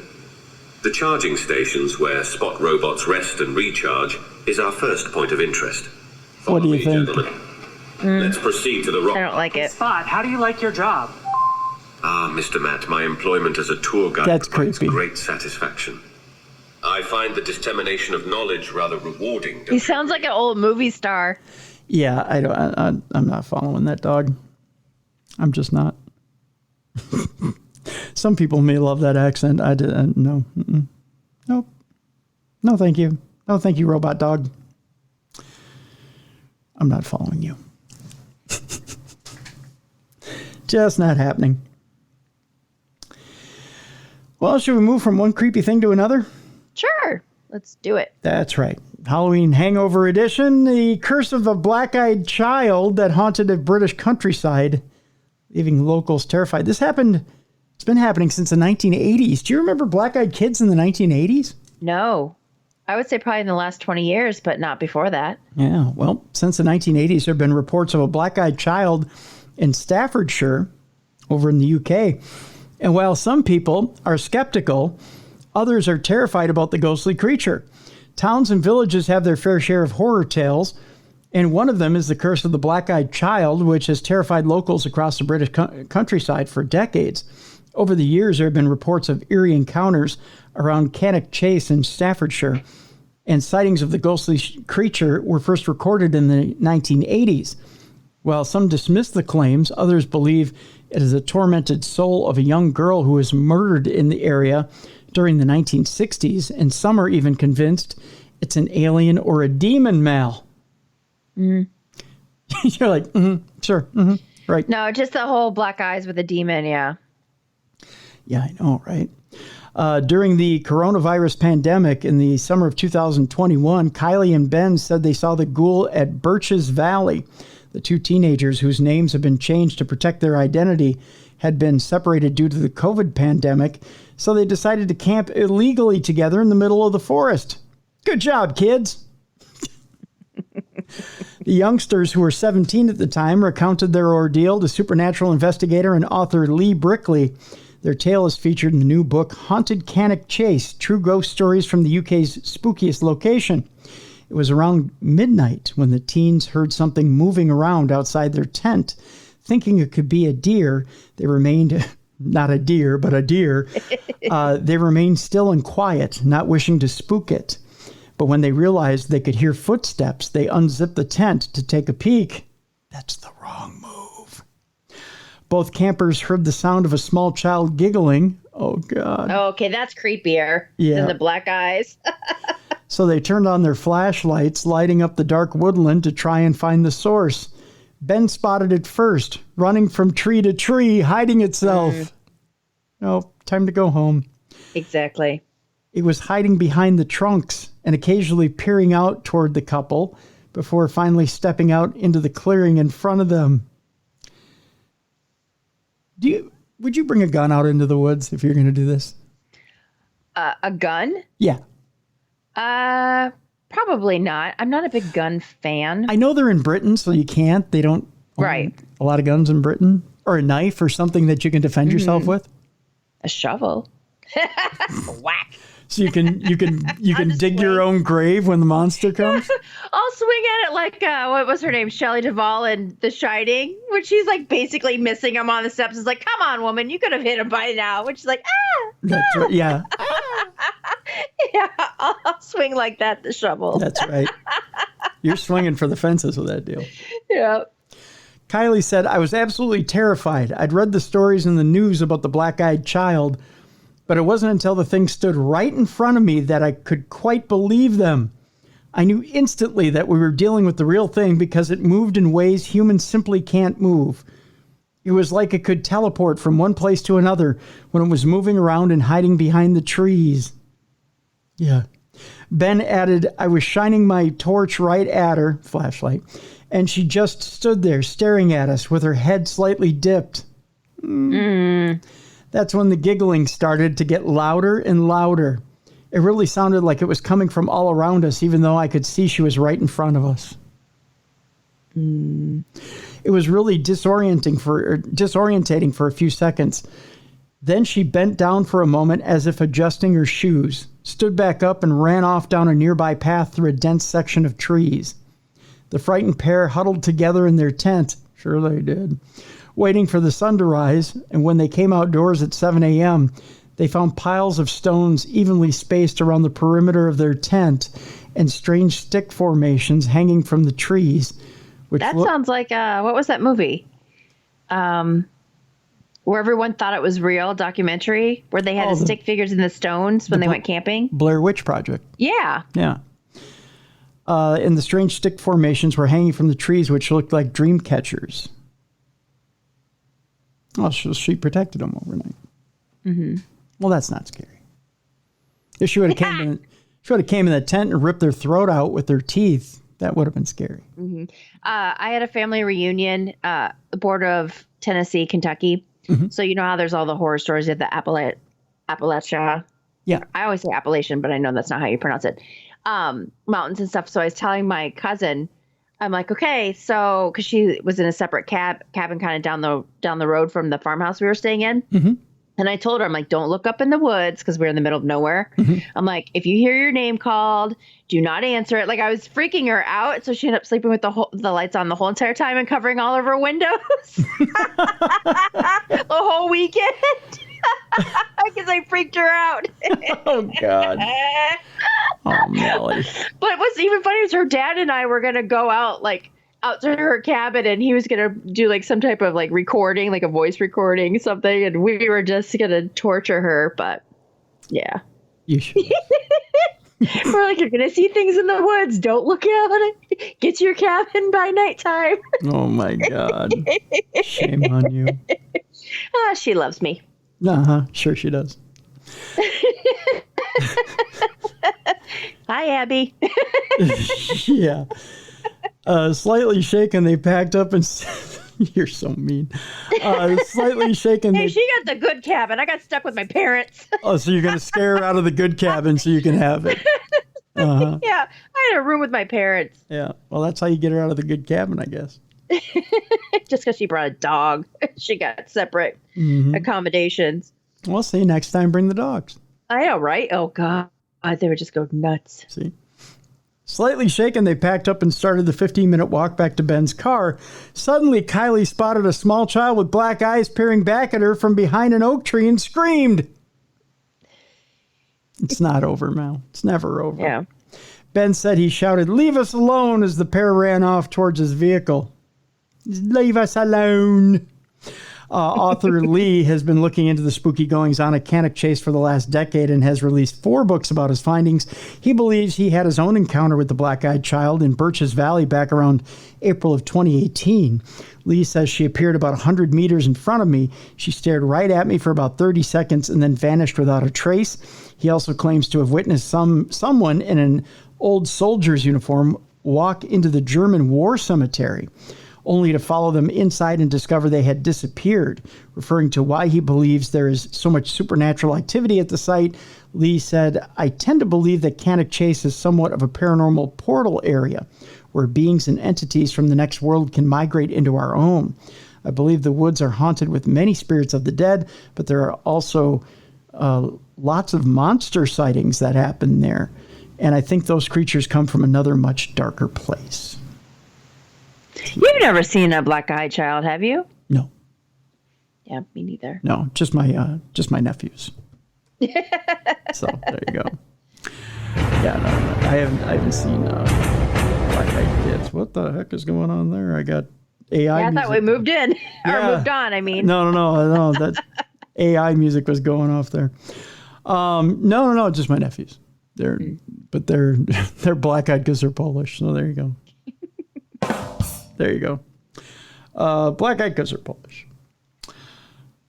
The charging stations where Spot robots rest and recharge is our first point of interest. What do you think? Gentlemen. Let's proceed to the rock. I don't like it. Spot, how do you like your job? Ah, Mr. Matt, my employment as a tour guide That's provides creepy. great satisfaction. I find the dissemination of knowledge rather rewarding. He sounds like an old movie star. Yeah, I'm not following that dog. I'm just not. Some people may love that accent. I did. No. Nope. No, thank you. No, thank you, robot dog. I'm not following you. Just not happening. Well, should we move from one creepy thing to another? Sure. Let's do it. That's right. Halloween Hangover Edition, the curse of the black-eyed child that haunted a British countryside, leaving locals terrified. It's been happening since the 1980s. Do you remember black-eyed kids in the 1980s? No. I would say probably in the last 20 years, but not before that. Yeah, well, since the 1980s, there have been reports of a black-eyed child in Staffordshire over in the UK. And while some people are skeptical, others are terrified about the ghostly creature. Towns and villages have their fair share of horror tales, and one of them is the curse of the black-eyed child, which has terrified locals across the British countryside for decades. Over the years, there have been reports of eerie encounters around Cannock Chase in Staffordshire, and sightings of the ghostly creature were first recorded in the 1980s. While some dismiss the claims, others believe it is a tormented soul of a young girl who was murdered in the area during the 1960s, and some are even convinced it's an alien or a demon, Mal. You're like, sure, right. No, just the whole black eyes with a demon, yeah. Yeah, I know, right? During the coronavirus pandemic in the summer of 2021, Kylie and Ben said they saw the ghoul at Birches Valley. The two teenagers, whose names have been changed to protect their identity, had been separated due to the COVID pandemic, so they decided to camp illegally together in the middle of the forest. Good job, kids. The youngsters, who were 17 at the time, recounted their ordeal to supernatural investigator and author Lee Brickley. Their tale is featured in the new book, Haunted Cannock Chase, True Ghost Stories from the UK's Spookiest Location. It was around midnight when the teens heard something moving around outside their tent. Thinking it could be a deer, they remained, not a deer, but a deer. They remained still and quiet, not wishing to spook it. But when they realized they could hear footsteps, they unzipped the tent to take a peek. That's the wrong move. Both campers heard the sound of a small child giggling. Oh, God. Oh, okay, that's creepier than the black eyes. So they turned on their flashlights, lighting up the dark woodland to try and find the source. Ben spotted it first, running from tree to tree, hiding itself. No, time to go home. Exactly. It was hiding behind the trunks and occasionally peering out toward the couple before finally stepping out into the clearing in front of them. Would you bring a gun out into the woods if you're going to do this? A gun? Yeah. Probably not. I'm not a big gun fan. I know they're in Britain, so you can't. They don't own a lot of guns in Britain. Or a knife or something that you can defend yourself with. A shovel. Whack. So you can dig your own grave when the monster comes? I'll swing at it like, what was her name? Shelley Duvall in The Shining, when she's like basically missing him on the steps. It's like, come on, woman, you could have hit him by now. Which is like, That's right, yeah. Yeah, I'll swing like that, the shovel. That's right. You're swinging for the fences with that deal. Yeah. Kylie said, I was absolutely terrified. I'd read the stories in the news about the black-eyed child, but it wasn't until the thing stood right in front of me that I could quite believe them. I knew instantly that we were dealing with the real thing because it moved in ways humans simply can't move. It was like it could teleport from one place to another when it was moving around and hiding behind the trees. Yeah. Ben added, I was shining my torch right at her, flashlight, and she just stood there staring at us with her head slightly dipped. That's when the giggling started to get louder and louder. It really sounded like it was coming from all around us, even though I could see she was right in front of us. It was really disorientating for a few seconds. Then she bent down for a moment as if adjusting her shoes, stood back up and ran off down a nearby path through a dense section of trees. The frightened pair huddled together in their tent, sure they did, waiting for the sun to rise, and when they came outdoors at 7 a.m., they found piles of stones evenly spaced around the perimeter of their tent and strange stick formations hanging from the trees. That sounds like, what was that movie? Where everyone thought it was real, documentary, where they had the stick figures in the stones when they went camping? Blair Witch Project. Yeah. Yeah. And the strange stick formations were hanging from the trees, which looked like dream catchers. Oh, so she protected them overnight. Mm-hmm. Well, that's not scary. If she would have came in the tent and ripped their throat out with their teeth, that would have been scary. Mm-hmm. I had a family reunion, the border of Tennessee, Kentucky. Mm-hmm. So you know how there's all the horror stories of the Appalachia. Yeah. I always say Appalachian, but I know that's not how you pronounce it. Mountains and stuff. So I was telling my cousin, I'm like, okay, so because she was in a separate cabin kind of down the road from the farmhouse we were staying in. Mm-hmm. And I told her, I'm like, don't look up in the woods because we're in the middle of nowhere. Mm-hmm. I'm like, if you hear your name called, do not answer it. Like I was freaking her out. So she ended up sleeping with the lights on the whole entire time and covering all of her windows the whole weekend because I freaked her out. Oh, God. Oh, Mallie. But what's even funny is her dad and I were going to go out to her cabin, and he was going to do like some type of like recording, like a voice recording, something. And we were just going to torture her. But yeah. You should. We're like, you're going to see things in the woods. Don't look out. Get to your cabin by nighttime. Oh, my God. Shame on you. She loves me. Uh-huh. Sure she does. Hi, Abby. Yeah. Slightly shaken, they packed up and... You're so mean. Slightly shaken. Hey, she got the good cabin. I got stuck with my parents. Oh, so you're going to scare her out of the good cabin so you can have it. Uh-huh. Yeah, I had a room with my parents. Yeah, well, that's how you get her out of the good cabin, I guess. Just because she brought a dog. She got separate accommodations. Well, see, next time bring the dogs. I know, right? Oh, God. They would just go nuts. See? Slightly shaken, they packed up and started the 15-minute walk back to Ben's car. Suddenly, Kylie spotted a small child with black eyes peering back at her from behind an oak tree and screamed. It's not over, Mal. It's never over. Yeah. Ben said he shouted, "Leave us alone," as the pair ran off towards his vehicle. Leave us alone. Author Lee has been looking into the spooky goings-on at Cannock Chase for the last decade and has released 4 books about his findings. He believes he had his own encounter with the black-eyed child in Birches Valley back around April of 2018. Lee says she appeared about 100 meters in front of me. She stared right at me for about 30 seconds and then vanished without a trace. He also claims to have witnessed someone in an old soldier's uniform walk into the German war cemetery, only to follow them inside and discover they had disappeared. Referring to why he believes there is so much supernatural activity at the site, Lee said, "I tend to believe that Cannock Chase is somewhat of a paranormal portal area where beings and entities from the next world can migrate into our own. I believe the woods are haunted with many spirits of the dead, but there are also lots of monster sightings that happen there. And I think those creatures come from another much darker place." You've never seen a black-eyed child, have you? No. Yeah, me neither. No, just my nephews. So there you go. Yeah, no, I haven't seen black-eyed kids. What the heck is going on there? I got AI. Yeah, I thought we moved in or moved on. I mean, no. That AI music was going off there. No, just my nephews. They're black-eyed because they're Polish. So there you go. There you go. Black-eyed because they're Polish.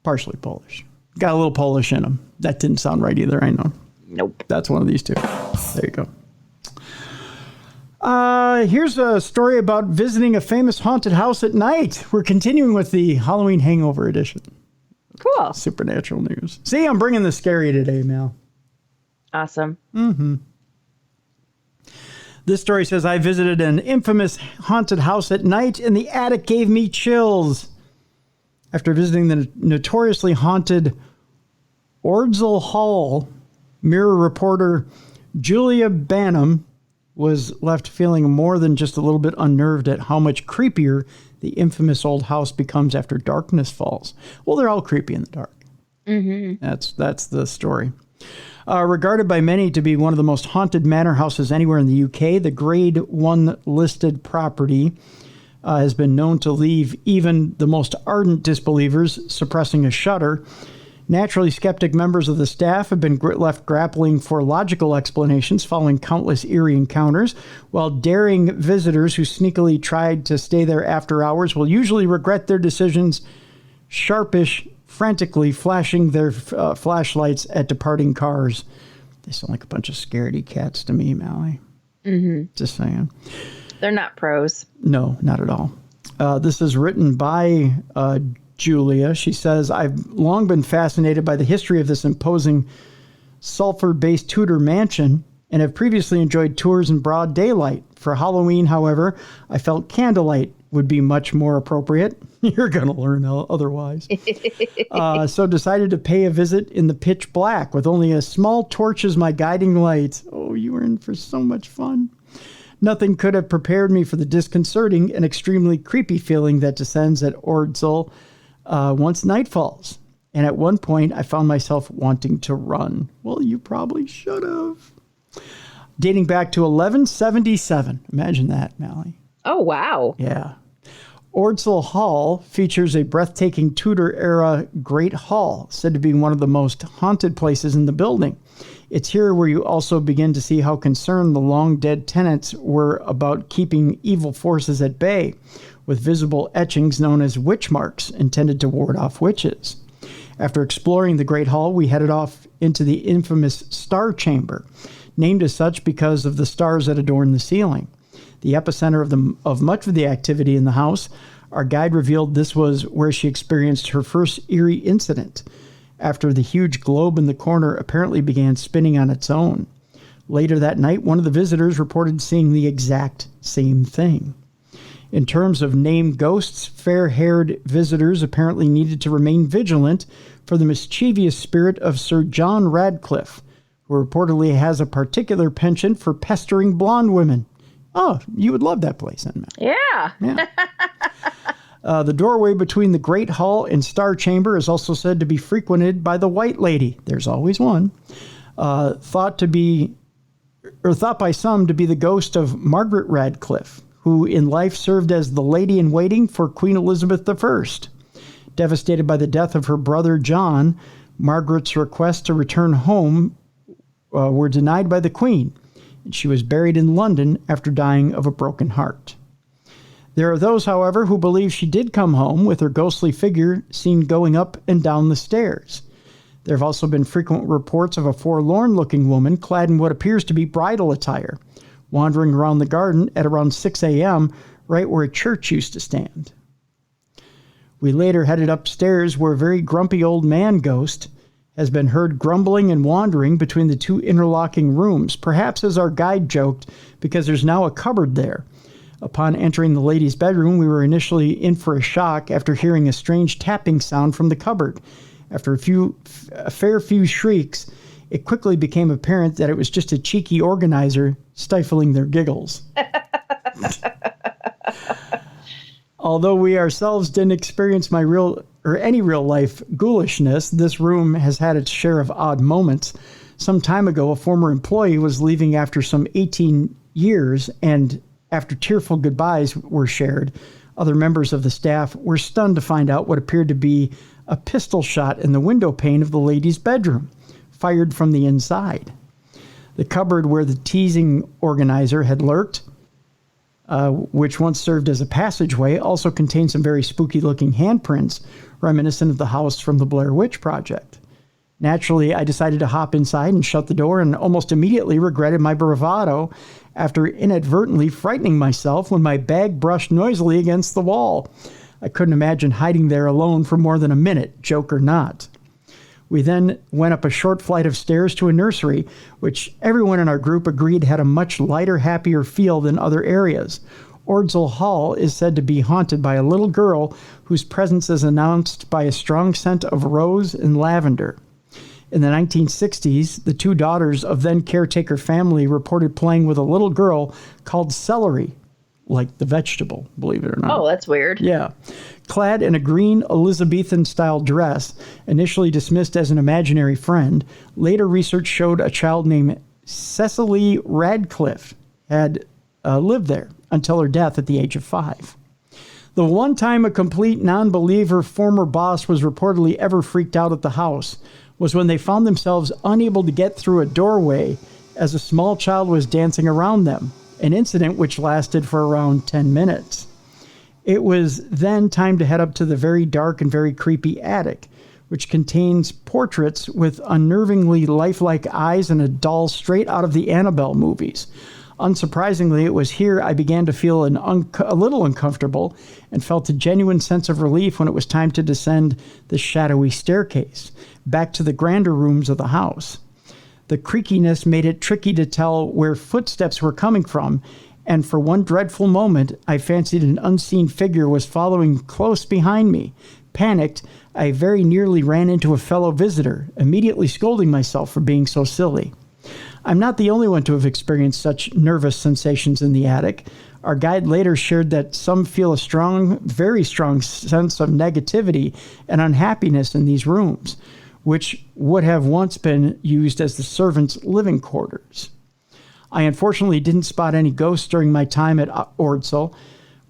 Partially Polish. Got a little Polish in them. That didn't sound right either, I know. Nope. That's one of these two. There you go. Here's a story about visiting a famous haunted house at night. We're continuing with the Halloween Hangover edition. Cool. Supernatural news. See, I'm bringing the scary today, Mal. Awesome. Mm-hmm. This story says, "I visited an infamous haunted house at night, and the attic gave me chills. After visiting the notoriously haunted Ordsall Hall, Mirror reporter Julia Banham was left feeling more than just a little bit unnerved at how much creepier the infamous old house becomes after darkness falls. Well, they're all creepy in the dark. Mm-hmm. That's the story. Regarded by many to be one of the most haunted manor houses anywhere in the UK, the Grade 1 listed property has been known to leave even the most ardent disbelievers suppressing a shudder. Naturally skeptic members of the staff have been left grappling for logical explanations following countless eerie encounters, while daring visitors who sneakily tried to stay there after hours will usually regret their decisions, sharpish, frantically flashing their flashlights at departing cars. They sound like a bunch of scaredy cats to me, Mallie. Mm-hmm. Just saying. They're not pros. No, not at all. This is written by Julia. She says, I've long been fascinated by the history of this imposing Salford-based Tudor mansion and have previously enjoyed tours in broad daylight. For Halloween, however, I felt candlelight would be much more appropriate. You're going to learn otherwise. So decided to pay a visit in the pitch black with only a small torch as my guiding light. Oh, you were in for so much fun. Nothing could have prepared me for the disconcerting and extremely creepy feeling that descends at Ordsall once night falls. And at one point, I found myself wanting to run. Well, you probably should have. Dating back to 1177. Imagine that, Mallie. Oh, wow. Yeah. Ordsall Hall features a breathtaking Tudor-era Great Hall, said to be one of the most haunted places in the building. It's here where you also begin to see how concerned the long-dead tenants were about keeping evil forces at bay, with visible etchings known as witch marks intended to ward off witches. After exploring the Great Hall, we headed off into the infamous Star Chamber, named as such because of the stars that adorn the ceiling. The epicenter of much of the activity in the house, our guide revealed this was where she experienced her first eerie incident, after the huge globe in the corner apparently began spinning on its own. Later that night, one of the visitors reported seeing the exact same thing. In terms of named ghosts, fair-haired visitors apparently needed to remain vigilant for the mischievous spirit of Sir John Radcliffe, who reportedly has a particular penchant for pestering blonde women. Oh, you would love that place, then, Matt. Yeah. The doorway between the Great Hall and Star Chamber is also said to be frequented by the White Lady. There's always one. Thought by some to be the ghost of Margaret Radcliffe, who in life served as the lady-in-waiting for Queen Elizabeth I. Devastated by the death of her brother John, Margaret's requests to return home were denied by the Queen, and she was buried in London after dying of a broken heart. There are those, however, who believe she did come home with her ghostly figure seen going up and down the stairs. There have also been frequent reports of a forlorn-looking woman clad in what appears to be bridal attire, wandering around the garden at around 6 a.m., right where a church used to stand. We later headed upstairs where a very grumpy old man ghost has been heard grumbling and wandering between the two interlocking rooms, perhaps as our guide joked, because there's now a cupboard there. Upon entering the ladies' bedroom, we were initially in for a shock after hearing a strange tapping sound from the cupboard. After a fair few shrieks, it quickly became apparent that it was just a cheeky organizer stifling their giggles. Although we ourselves didn't experience any real life ghoulishness, this room has had its share of odd moments. Some time ago, a former employee was leaving after some 18 years, and after tearful goodbyes were shared, other members of the staff were stunned to find out what appeared to be a pistol shot in the window pane of the ladies' bedroom, fired from the inside. The cupboard where the teasing organizer had lurked, which once served as a passageway, also contained some very spooky-looking handprints reminiscent of the house from the Blair Witch Project. Naturally, I decided to hop inside and shut the door, and almost immediately regretted my bravado after inadvertently frightening myself when my bag brushed noisily against the wall. I couldn't imagine hiding there alone for more than a minute, joke or not. We then went up a short flight of stairs to a nursery, which everyone in our group agreed had a much lighter, happier feel than other areas. Ordsall Hall is said to be haunted by a little girl whose presence is announced by a strong scent of rose and lavender. In the 1960s, the two daughters of then caretaker family reported playing with a little girl called Celery, like the vegetable, believe it or not. Oh, that's weird. Yeah. Clad in a green Elizabethan-style dress, initially dismissed as an imaginary friend, later research showed a child named Cecily Radcliffe had lived there until her death at the age of 5. The one time a complete non-believer former boss was reportedly ever freaked out at the house was when they found themselves unable to get through a doorway as a small child was dancing around them, an incident which lasted for around 10 minutes. It was then time to head up to the very dark and very creepy attic, which contains portraits with unnervingly lifelike eyes and a doll straight out of the Annabelle movies. Unsurprisingly, it was here I began to feel a little uncomfortable and felt a genuine sense of relief when it was time to descend the shadowy staircase back to the grander rooms of the house. The creakiness made it tricky to tell where footsteps were coming from, and for one dreadful moment, I fancied an unseen figure was following close behind me. Panicked, I very nearly ran into a fellow visitor, immediately scolding myself for being so silly. I'm not the only one to have experienced such nervous sensations in the attic. Our guide later shared that some feel a strong, very strong sense of negativity and unhappiness in these rooms, which would have once been used as the servants' living quarters. I unfortunately didn't spot any ghosts during my time at Ordsel,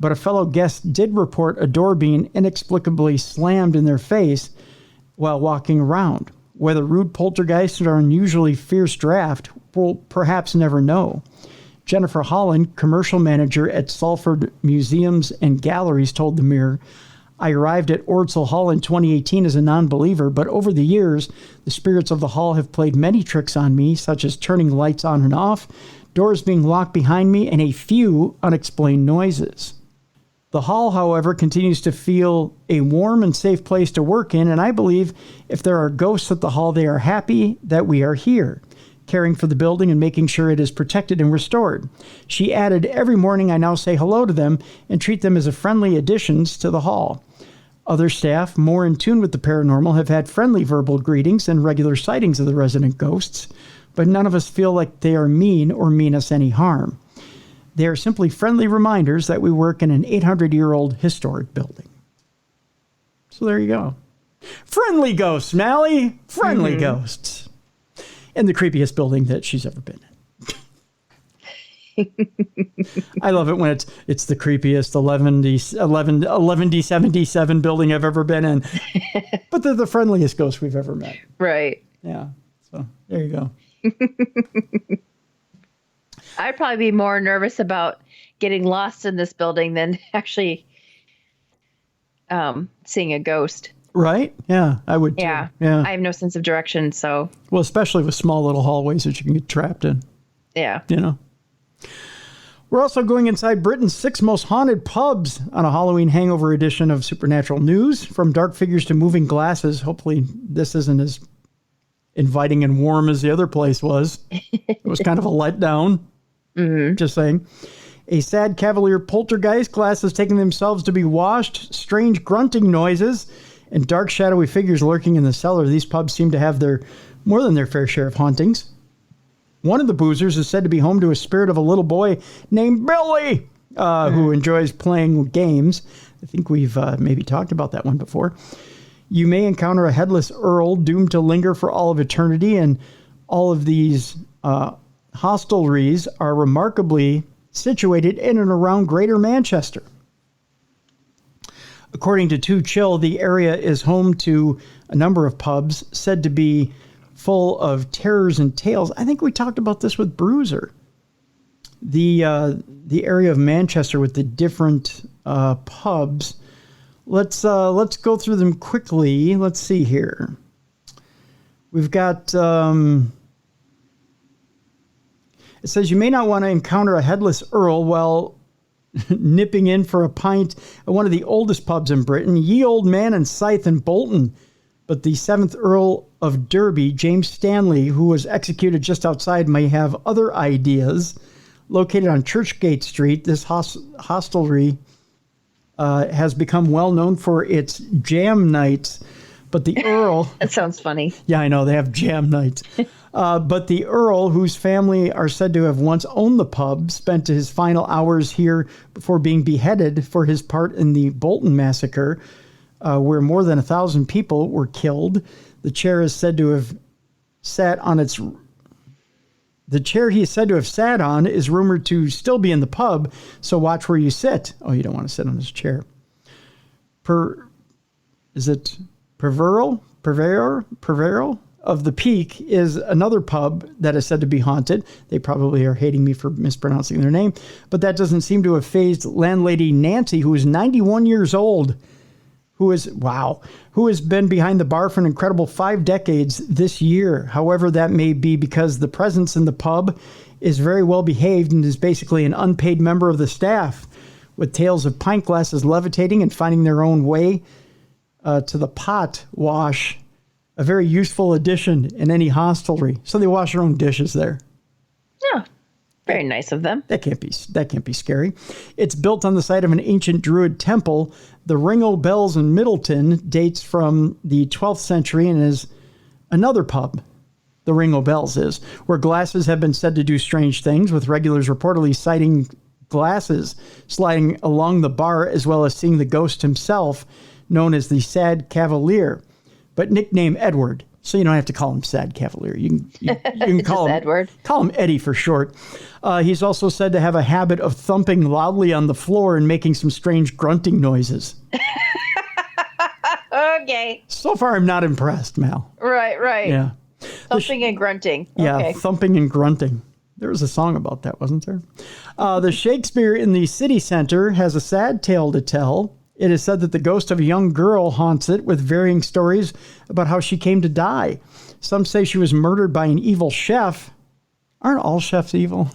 but a fellow guest did report a door being inexplicably slammed in their face while walking around. Whether rude poltergeists or unusually fierce draft, we'll perhaps never know. Jennifer Holland, commercial manager at Salford Museums and Galleries, told the Mirror, I arrived at Ordsel Hall in 2018 as a non-believer, but over the years, the spirits of the hall have played many tricks on me, such as turning lights on and off, doors being locked behind me, and a few unexplained noises. The hall, however, continues to feel a warm and safe place to work in, and I believe if there are ghosts at the hall, they are happy that we are here, caring for the building and making sure it is protected and restored. She added, every morning I now say hello to them and treat them as a friendly additions to the hall. Other staff, more in tune with the paranormal, have had friendly verbal greetings and regular sightings of the resident ghosts, but none of us feel like they are mean or mean us any harm. They are simply friendly reminders that we work in an 800-year-old historic building. So there you go. Friendly ghosts, Mallie. Friendly ghosts. In the creepiest building that she's ever been in. I love it when it's the creepiest 11D77 building I've ever been in. But they're the friendliest ghosts we've ever met. Right. Yeah. So there you go. I'd probably be more nervous about getting lost in this building than actually seeing a ghost. Right? Yeah, I would too. Yeah. Yeah. I have no sense of direction, so. Well, especially with small little hallways that you can get trapped in. Yeah. You know. We're also going inside Britain's 6 most haunted pubs on a Halloween hangover edition of Supernatural News. From dark figures to moving glasses. Hopefully this isn't as inviting and warm as the other place was. It was kind of a letdown. Mm-hmm. Just saying. A sad cavalier poltergeist, glasses taking themselves to be washed, strange grunting noises, and dark shadowy figures lurking in the cellar. These pubs seem to have more than their fair share of hauntings. One of the boozers is said to be home to a spirit of a little boy named Billy, who enjoys playing games. I think we've maybe talked about that one before. You may encounter a headless Earl doomed to linger for all of eternity, and all of these hostelries are remarkably situated in and around Greater Manchester. According to 2 Chill, the area is home to a number of pubs said to be full of terrors and tales. I think we talked about this with Bruiser. The area of Manchester with the different pubs. Let's go through them quickly. Let's see here. We've got. It says you may not want to encounter a headless Earl while nipping in for a pint at one of the oldest pubs in Britain, Ye Old Man and Scythe in Bolton. But the 7th Earl of Derby, James Stanley, who was executed just outside, may have other ideas. Located on Churchgate Street, this hostelry has become well known for its jam nights, But the Earl... That sounds funny. Yeah, I know. They have jam nights. But the Earl, whose family are said to have once owned the pub, spent his final hours here before being beheaded for his part in the Bolton massacre, where more than 1,000 people were killed. The chair is said to have sat on its... The chair he is said to have sat on is rumored to still be in the pub, so watch where you sit. Oh, you don't want to sit on this chair. Is it Purveyor of the Peak is another pub that is said to be haunted. They probably are hating me for mispronouncing their name, but that doesn't seem to have fazed landlady Nancy, who is 91 years old, who has been behind the bar for an incredible 5 decades this year. However, that may be because the presence in the pub is very well behaved and is basically an unpaid member of the staff, with tales of pint glasses levitating and finding their own way to the pot wash, a very useful addition in any hostelry. So they wash their own dishes there. Yeah, very nice of them. That can't be scary. It's built on the site of an ancient Druid temple. The Ring o' Bells in Middleton dates from the 12th century and is another pub. The Ring o' Bells is, where glasses have been said to do strange things, with regulars reportedly sighting glasses sliding along the bar, as well as seeing the ghost himself, known as the Sad Cavalier, but nicknamed Edward. So you don't have to call him Sad Cavalier. You can call him Edward. Call him Eddie for short. He's also said to have a habit of thumping loudly on the floor and making some strange grunting noises. Okay. So far, I'm not impressed, Mal. Right. Yeah. Thumping and grunting. Yeah, okay. Thumping and grunting. There was a song about that, wasn't there? The Shakespeare in the city center has a sad tale to tell. It is said that the ghost of a young girl haunts it, with varying stories about how she came to die. Some say she was murdered by an evil chef. Aren't all chefs evil?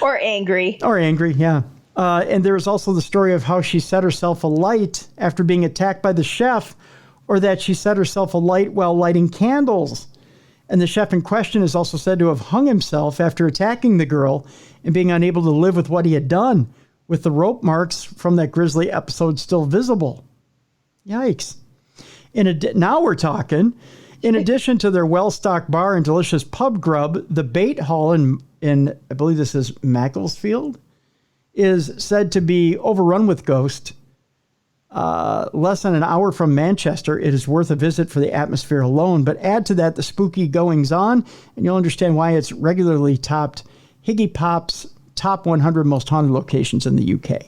Or angry. Or angry, yeah. And there is also the story of how she set herself alight after being attacked by the chef, or that she set herself alight while lighting candles. And the chef in question is also said to have hung himself after attacking the girl and being unable to live with what he had done, with the rope marks from that grisly episode still visible. Yikes. Now we're talking. In addition to their well-stocked bar and delicious pub grub, the Bait Hall in I believe this is Macclesfield, is said to be overrun with ghosts. Less than an hour from Manchester, it is worth a visit for the atmosphere alone. But add to that the spooky goings-on, and you'll understand why it's regularly topped Higgy Pop's top 100 most haunted locations in the UK.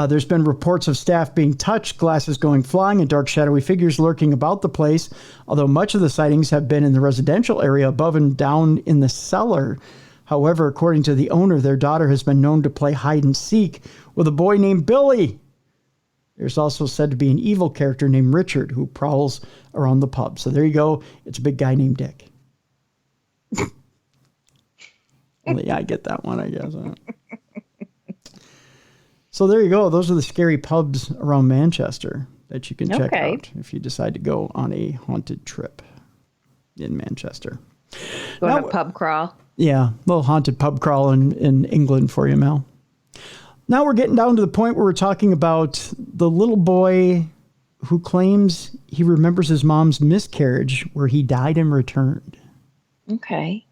There's been reports of staff being touched, glasses going flying, and dark shadowy figures lurking about the place, although much of the sightings have been in the residential area above and down in the cellar. However, according to the owner, their daughter has been known to play hide and seek with a boy named Billy. There's also said to be an evil character named Richard who prowls around the pub. So there you go. It's a big guy named Dick. Well, yeah, I get that one, I guess. So there you go. Those are the scary pubs around Manchester that you can check out if you decide to go on a haunted trip in Manchester. Go on a pub crawl. Yeah, a little haunted pub crawl in England for you, Mel. Now we're getting down to the point where we're talking about the little boy who claims he remembers his mom's miscarriage where he died and returned. Okay.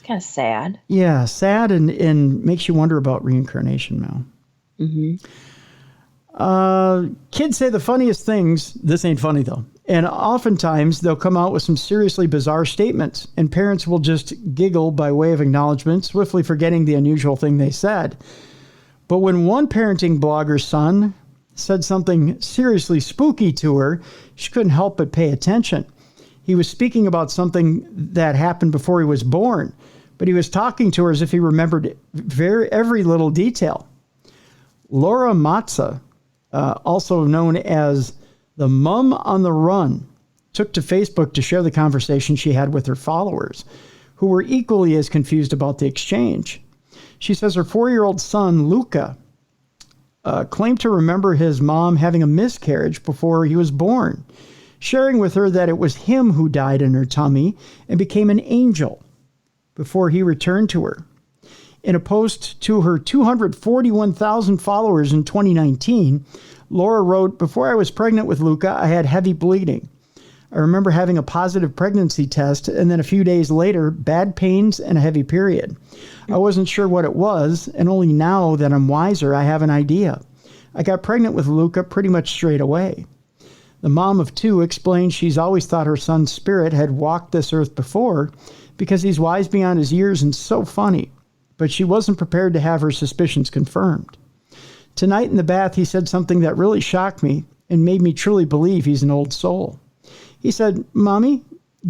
Kind of sad. Yeah, sad and makes you wonder about reincarnation, Mel. Mm-hmm. Kids say the funniest things. This ain't funny, though. And oftentimes they'll come out with some seriously bizarre statements, and parents will just giggle by way of acknowledgement, swiftly forgetting the unusual thing they said. But when one parenting blogger's son said something seriously spooky to her, she couldn't help but pay attention. He was speaking about something that happened before he was born, but he was talking to her as if he remembered every little detail. Laura Matza, also known as the Mum on the Run, took to Facebook to share the conversation she had with her followers, who were equally as confused about the exchange. She says her 4-year-old son, Luca, claimed to remember his mom having a miscarriage before he was born, sharing with her that it was him who died in her tummy and became an angel before he returned to her. In a post to her 241,000 followers in 2019, Laura wrote, "Before I was pregnant with Luca, I had heavy bleeding. I remember having a positive pregnancy test, and then a few days later, bad pains and a heavy period. I wasn't sure what it was, and only now that I'm wiser, I have an idea. I got pregnant with Luca pretty much straight away." The mom of two explained she's always thought her son's spirit had walked this earth before because he's wise beyond his years and so funny, but she wasn't prepared to have her suspicions confirmed. Tonight in the bath, he said something that really shocked me and made me truly believe he's an old soul. He said, "Mommy,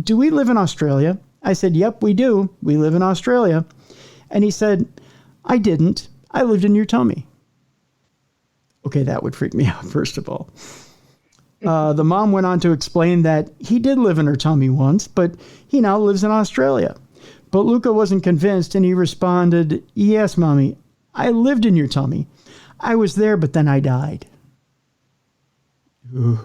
do we live in Australia?" I said, "Yep, we do. We live in Australia." And he said, "I didn't. I lived in your tummy." Okay, that would freak me out, first of all. The mom went on to explain that he did live in her tummy once, but he now lives in Australia. But Luca wasn't convinced, and he responded, "Yes, Mommy, I lived in your tummy. I was there, but then I died." Ooh.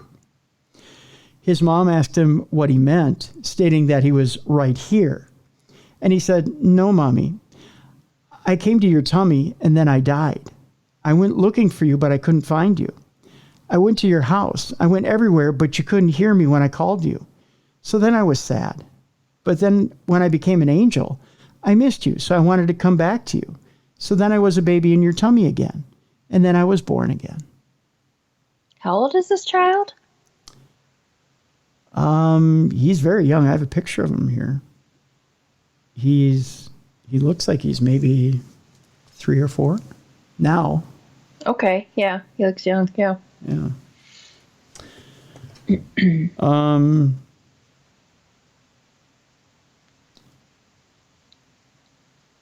His mom asked him what he meant, stating that he was right here. And he said, "No, Mommy, I came to your tummy and then I died. I went looking for you, but I couldn't find you. I went to your house. I went everywhere, but you couldn't hear me when I called you. So then I was sad. But then when I became an angel, I missed you, so I wanted to come back to you. So then I was a baby in your tummy again. And then I was born again." How old is this child? He's very young. I have a picture of him here. He looks like he's maybe 3 or 4 now. Okay, yeah, he looks young. Yeah. Yeah.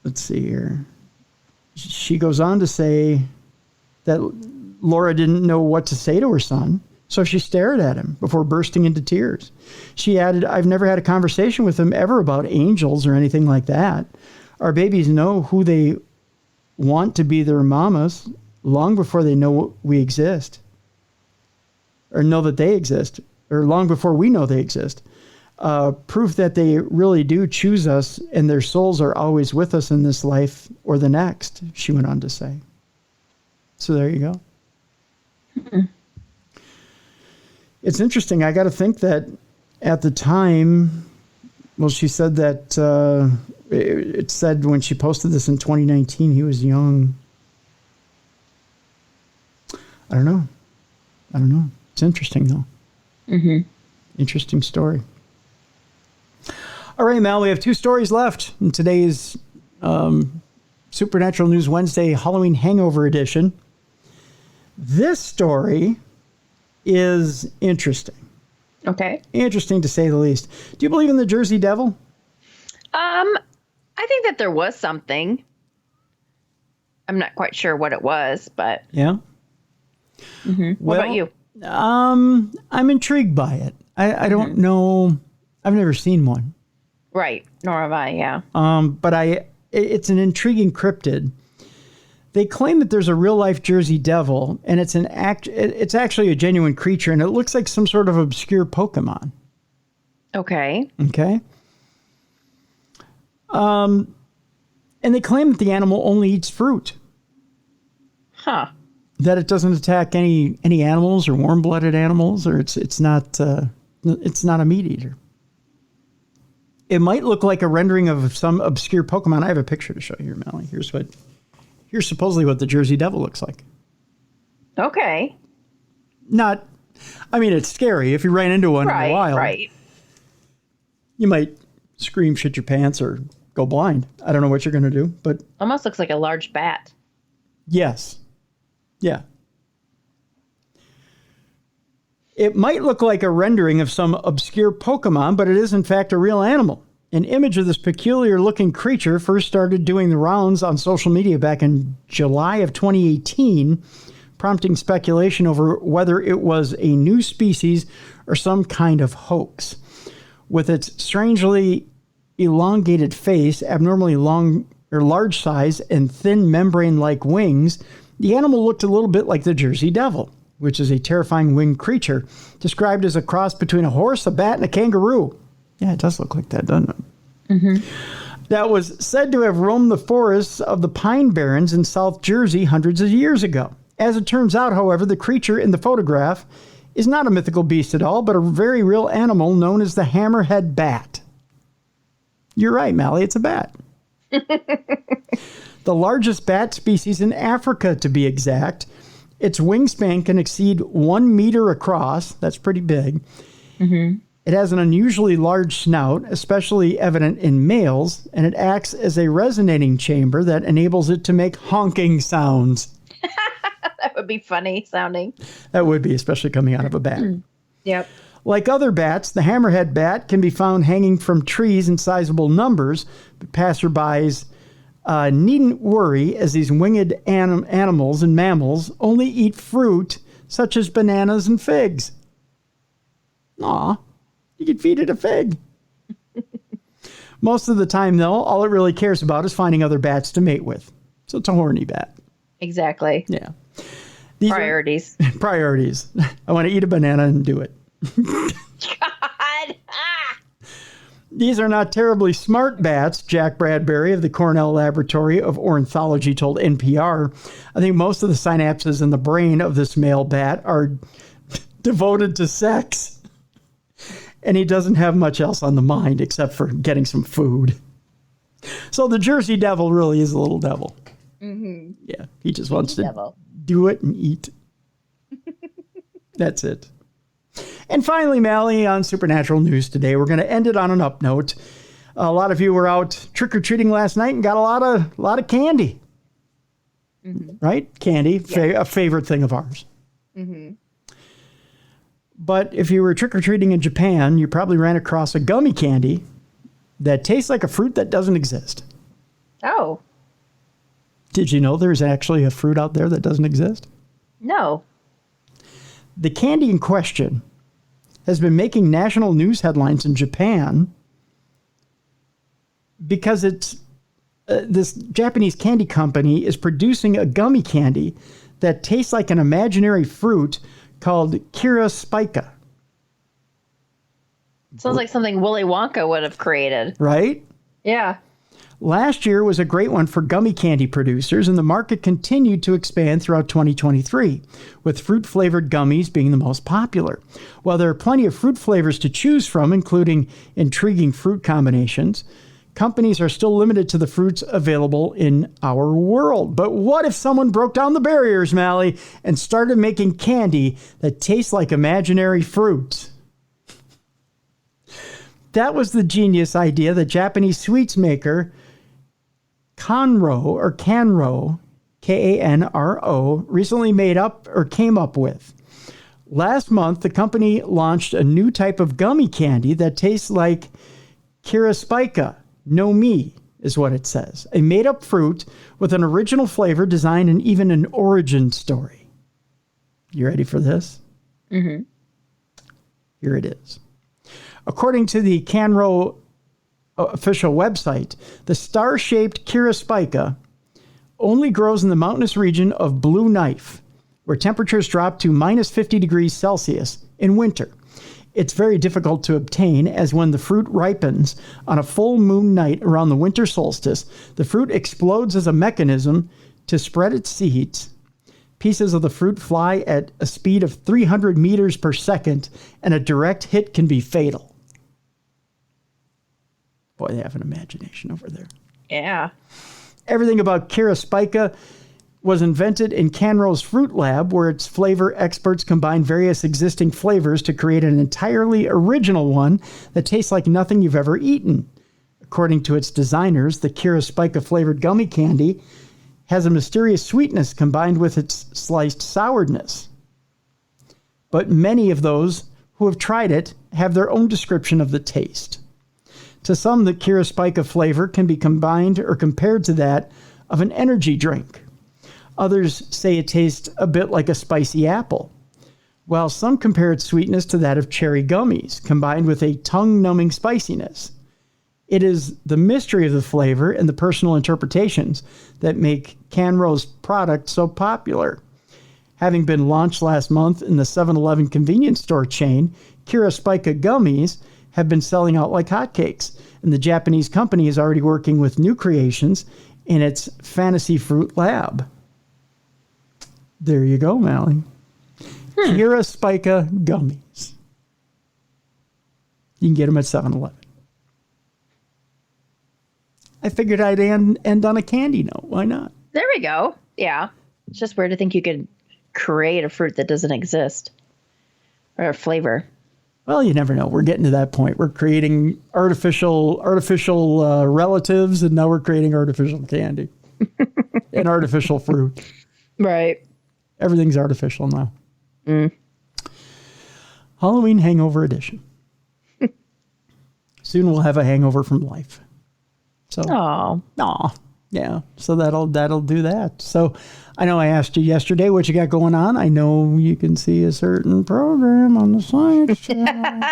Let's see here. She goes on to say that Laura didn't know what to say to her son, so she stared at him before bursting into tears. She added, "I've never had a conversation with him ever about angels or anything like that. Our babies know who they want to be their mamas long before they know we exist, or know that they exist, or long before we know they exist. Proof that they really do choose us and their souls are always with us in this life or the next," she went on to say. So there you go. Mm-hmm. It's interesting. I got to think that at the time, well, she said that it said when she posted this in 2019, he was young. I don't know. It's interesting, though. Mm-hmm. Interesting story. All right, Mal, we have 2 stories left in today's Supernatural News Wednesday Halloween Hangover edition. This story is interesting. Okay. Interesting to say the least. Do you believe in the Jersey Devil? I think that there was something. I'm not quite sure what it was, but Yeah. Mm-hmm. What about you? I'm intrigued by it. I don't know. I've never seen one. Right. Nor have I. Yeah. But it's an intriguing cryptid. They claim that there's a real life Jersey Devil, and it's actually a genuine creature, and it looks like some sort of obscure Pokemon. Okay. Okay. And they claim that the animal only eats fruit. Huh. That it doesn't attack any animals or warm-blooded animals, or it's not a meat eater. It might look like a rendering of some obscure Pokemon. I have a picture to show you here, Mallie. Here's supposedly what the Jersey Devil looks like. Okay. It's scary. If you ran into one in the wild, right. You might scream, shit your pants, or go blind. I don't know what you're going to do, but... Almost looks like a large bat. Yes. Yeah. It might look like a rendering of some obscure Pokemon, but it is in fact a real animal. An image of this peculiar-looking creature first started doing the rounds on social media back in July of 2018, prompting speculation over whether it was a new species or some kind of hoax. With its strangely elongated face, abnormally long or large size, and thin membrane-like wings, the animal looked a little bit like the Jersey Devil, which is a terrifying winged creature described as a cross between a horse, a bat, and a kangaroo. Yeah, it does look like that, doesn't it? Mm-hmm. that was said to have roamed the forests of the Pine Barrens in South Jersey hundreds of years ago. As it turns out, however, the creature in the photograph is not a mythical beast at all, but a very real animal known as the hammerhead bat. You're right, Mallie, it's a bat. The largest bat species in Africa, to be exact. Its wingspan can exceed 1 meter across. That's pretty big. Mm-hmm. It has an unusually large snout, especially evident in males, and it acts as a resonating chamber that enables it to make honking sounds. That would be funny sounding. That would be, especially coming out of a bat. Yep. Like other bats, the hammerhead bat can be found hanging from trees in sizable numbers, but passerbys needn't worry, as these winged animals and mammals only eat fruit such as bananas and figs. Aw, you could feed it a fig. Most of the time, though, all it really cares about is finding other bats to mate with. So it's a horny bat. Exactly. Yeah. Priorities. Priorities. I want to eat a banana and do it. God. Ah. These are not terribly smart bats, Jack Bradbury of the Cornell Laboratory of Ornithology told NPR. I think most of the synapses in the brain of this male bat are devoted to sex. And he doesn't have much else on the mind except for getting some food. So the Jersey Devil really is a little devil. Mm-hmm. Yeah, he just wants to do it and eat. That's it. And finally, Mallie, on Supernatural News today, we're going to end it on an up note. A lot of you were out trick-or-treating last night and got a lot of candy. Mm-hmm. Right? Candy, a favorite thing of ours. Mm-hmm. But if you were trick-or-treating in Japan, you probably ran across a gummy candy that tastes like a fruit that doesn't exist. Oh. Did you know there's actually a fruit out there that doesn't exist? No. The candy in question has been making national news headlines in Japan because this Japanese candy company is producing a gummy candy that tastes like an imaginary fruit called Kira Spica. Sounds like something Willy Wonka would have created. Right? Yeah. Last year was a great one for gummy candy producers, and the market continued to expand throughout 2023, with fruit-flavored gummies being the most popular. While there are plenty of fruit flavors to choose from, including intriguing fruit combinations, companies are still limited to the fruits available in our world. But what if someone broke down the barriers, Mallie, and started making candy that tastes like imaginary fruits? That was the genius idea that Japanese sweets maker Kanro, K-A-N-R-O, recently came up with. Last month, the company launched a new type of gummy candy that tastes like Kiraspica no Mi, is what it says. A made-up fruit with an original flavor, design, and even an origin story. You ready for this? Mm-hmm. Here it is. According to the Kanro official website, the star-shaped Kiraspica only grows in the mountainous region of Blue Knife, where temperatures drop to minus 50 degrees Celsius in winter. It's very difficult to obtain, as when the fruit ripens on a full moon night around the winter solstice, the fruit explodes as a mechanism to spread its seeds. Pieces of the fruit fly at a speed of 300 meters per second, and a direct hit can be fatal. Boy, they have an imagination over there. Yeah. Everything about Kiraspica was invented in Kanro's Fruit Lab, where its flavor experts combine various existing flavors to create an entirely original one that tastes like nothing you've ever eaten. According to its designers, the Kiraspica flavored gummy candy has a mysterious sweetness combined with its sliced sourness. But many of those who have tried it have their own description of the taste. To some, the Kiraspica flavor can be combined or compared to that of an energy drink. Others say it tastes a bit like a spicy apple, while some compare its sweetness to that of cherry gummies, combined with a tongue-numbing spiciness. It is the mystery of the flavor and the personal interpretations that make Kanro's product so popular. Having been launched last month in the 7-Eleven convenience store chain, Kiraspica gummies have been selling out like hotcakes. And the Japanese company is already working with new creations in its Fantasy Fruit lab. There you go, Mallie. Kira Spica gummies. You can get them at 7-Eleven. I figured I'd end on a candy note. Why not? There we go. Yeah. It's just weird to think you could create a fruit that doesn't exist or a flavor. Well, you never know. We're getting to that point. We're creating artificial relatives, and now we're creating artificial candy and artificial fruit. Right. Everything's artificial now. Halloween Hangover Edition. Soon we'll have a hangover from life. So, yeah. So that'll do that. So, I know I asked you yesterday what you got going on. I know you can see a certain program on the science channel.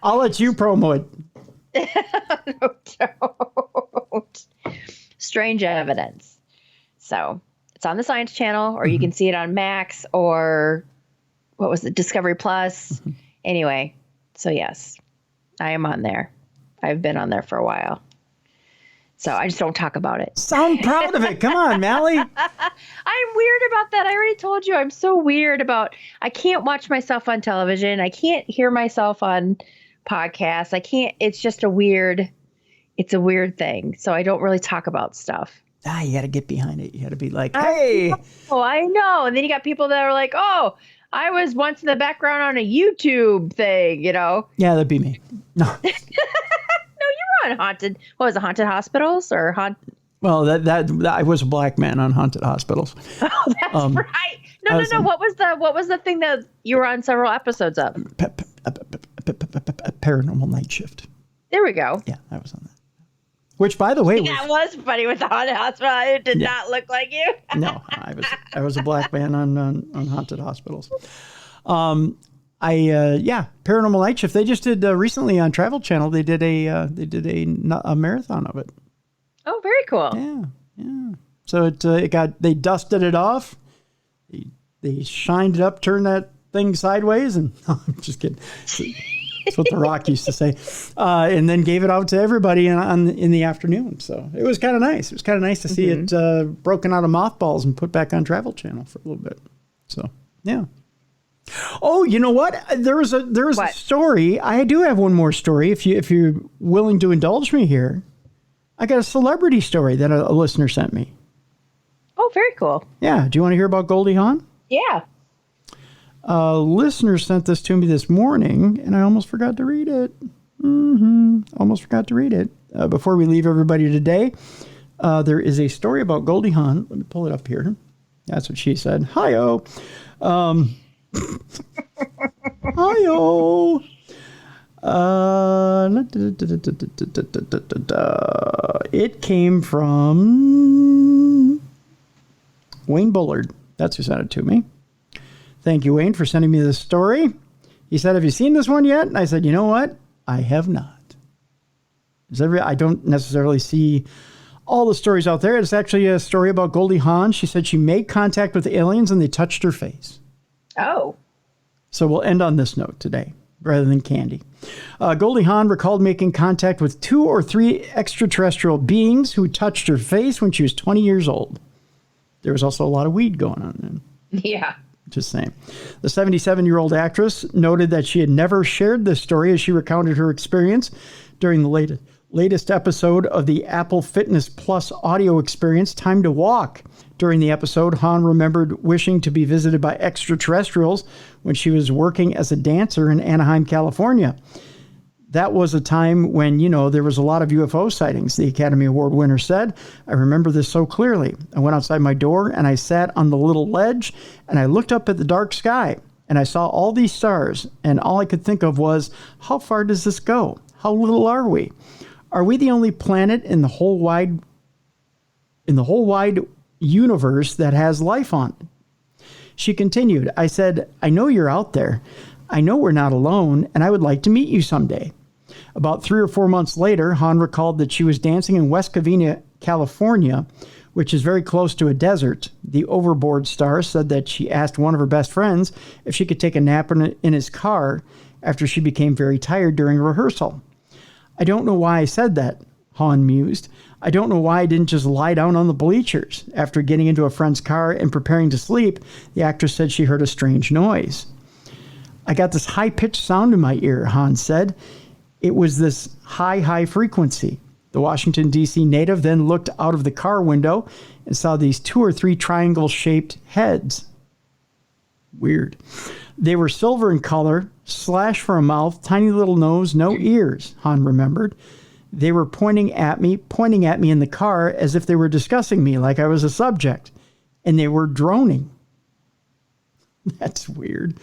I'll let you promo it. No, don't. Strange Evidence. So it's on the Science Channel, or you can see it on Max, or what was it, Discovery Plus. Anyway, so yes, I am on there. I've been on there for a while. So I just don't talk about it. Sound proud of it. Come on, Mallie. I'm weird about that. I already told you I'm so weird about, I can't watch myself on television. I can't hear myself on podcasts. I can't, it's just a weird thing. So I don't really talk about stuff. You got to get behind it. You got to be like, hey. Oh, I know. And then you got people that are like, oh, I was once in the background on a YouTube thing, you know? Yeah, that'd be me. No. On haunted, what was it, haunted hospitals or haunted? Well, that I was a black man on haunted hospitals. Oh, that's right. No. What was the thing that you were on several episodes of? Paranormal Night Shift. There we go. Yeah, I was on that. Which, by the way, was funny with the haunted hospital. It did not look like you. No, I was a black man on haunted hospitals. Paranormal Night Shift. They just did recently on Travel Channel. They did a marathon of it. Oh, very cool. Yeah. So they dusted it off. They shined it up, turned that thing sideways, and I'm just kidding. That's what The Rock used to say. And then gave it out to everybody in the afternoon. So it was kind of nice. It was kind of nice to see it broken out of mothballs and put back on Travel Channel for a little bit. So yeah. Oh, you know what? There was a story. I do have one more story. If you're willing to indulge me here, I got a celebrity story that a listener sent me. Oh, very cool. Yeah. Do you want to hear about Goldie Hawn? Yeah. A listener sent this to me this morning, and I almost forgot to read it. Almost forgot to read it. Before we leave everybody today, there is a story about Goldie Hawn. Let me pull it up here. That's what she said. Hi-oh. Hi-oh. It came from Wayne Bullard. That's who sent it to me. Thank you, Wayne, for sending me this story. He said, have you seen this one yet? And I said, you know what? I have not. I don't necessarily see all the stories out there. It's actually a story about Goldie Hawn. She said she made contact with aliens and they touched her face. Oh. So we'll end on this note today, rather than candy. Goldie Hawn recalled making contact with 2 or 3 extraterrestrial beings who touched her face when she was 20 years old. There was also a lot of weed going on then. Yeah. Just saying. The 77-year-old actress noted that she had never shared this story as she recounted her experience during the latest episode of the Apple Fitness Plus audio experience, Time to Walk. During the episode, Hawn remembered wishing to be visited by extraterrestrials when she was working as a dancer in Anaheim, California. That was a time when, there was a lot of UFO sightings, the Academy Award winner said. I remember this so clearly. I went outside my door and I sat on the little ledge and I looked up at the dark sky and I saw all these stars and all I could think of was, how far does this go? How little are we? Are we the only planet in the whole wide universe that has life on it? She continued, I said, I know you're out there. I know we're not alone, and I would like to meet you someday. About 3 or 4 months later, Hawn recalled that she was dancing in West Covina, California, which is very close to a desert. The Overboard star said that she asked one of her best friends if she could take a nap in his car, after she became very tired during rehearsal. I don't know why I said that, Han mused. I don't know why I didn't just lie down on the bleachers. After getting into a friend's car and preparing to sleep, the actress said she heard a strange noise. I got this high-pitched sound in my ear, Han said. It was this high frequency. The Washington, D.C. native then looked out of the car window and saw these 2 or 3 triangle-shaped heads. Weird. They were silver in color, slash for a mouth, tiny little nose, no ears, Han remembered. They were pointing at me in the car as if they were discussing me like I was a subject. And they were droning. That's weird.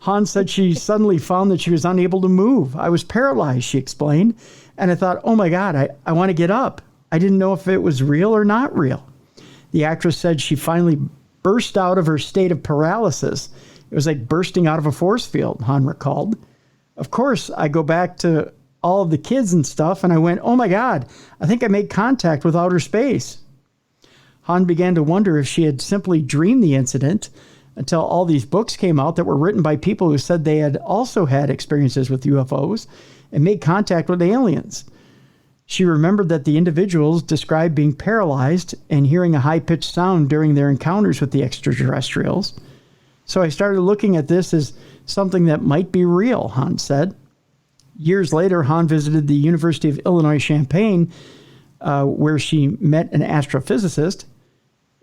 Han said she suddenly found that she was unable to move. I was paralyzed, she explained. And I thought, oh my God, I want to get up. I didn't know if it was real or not real. The actress said she finally burst out of her state of paralysis. It was like bursting out of a force field, Han recalled. Of course, I go back to all of the kids and stuff, and I went, oh my God, I think I made contact with outer space. Han began to wonder if she had simply dreamed the incident until all these books came out that were written by people who said they had also had experiences with UFOs and made contact with aliens. She remembered that the individuals described being paralyzed and hearing a high-pitched sound during their encounters with the extraterrestrials. So I started looking at this as something that might be real, Han said. Years later, Han visited the University of Illinois Champaign, where she met an astrophysicist.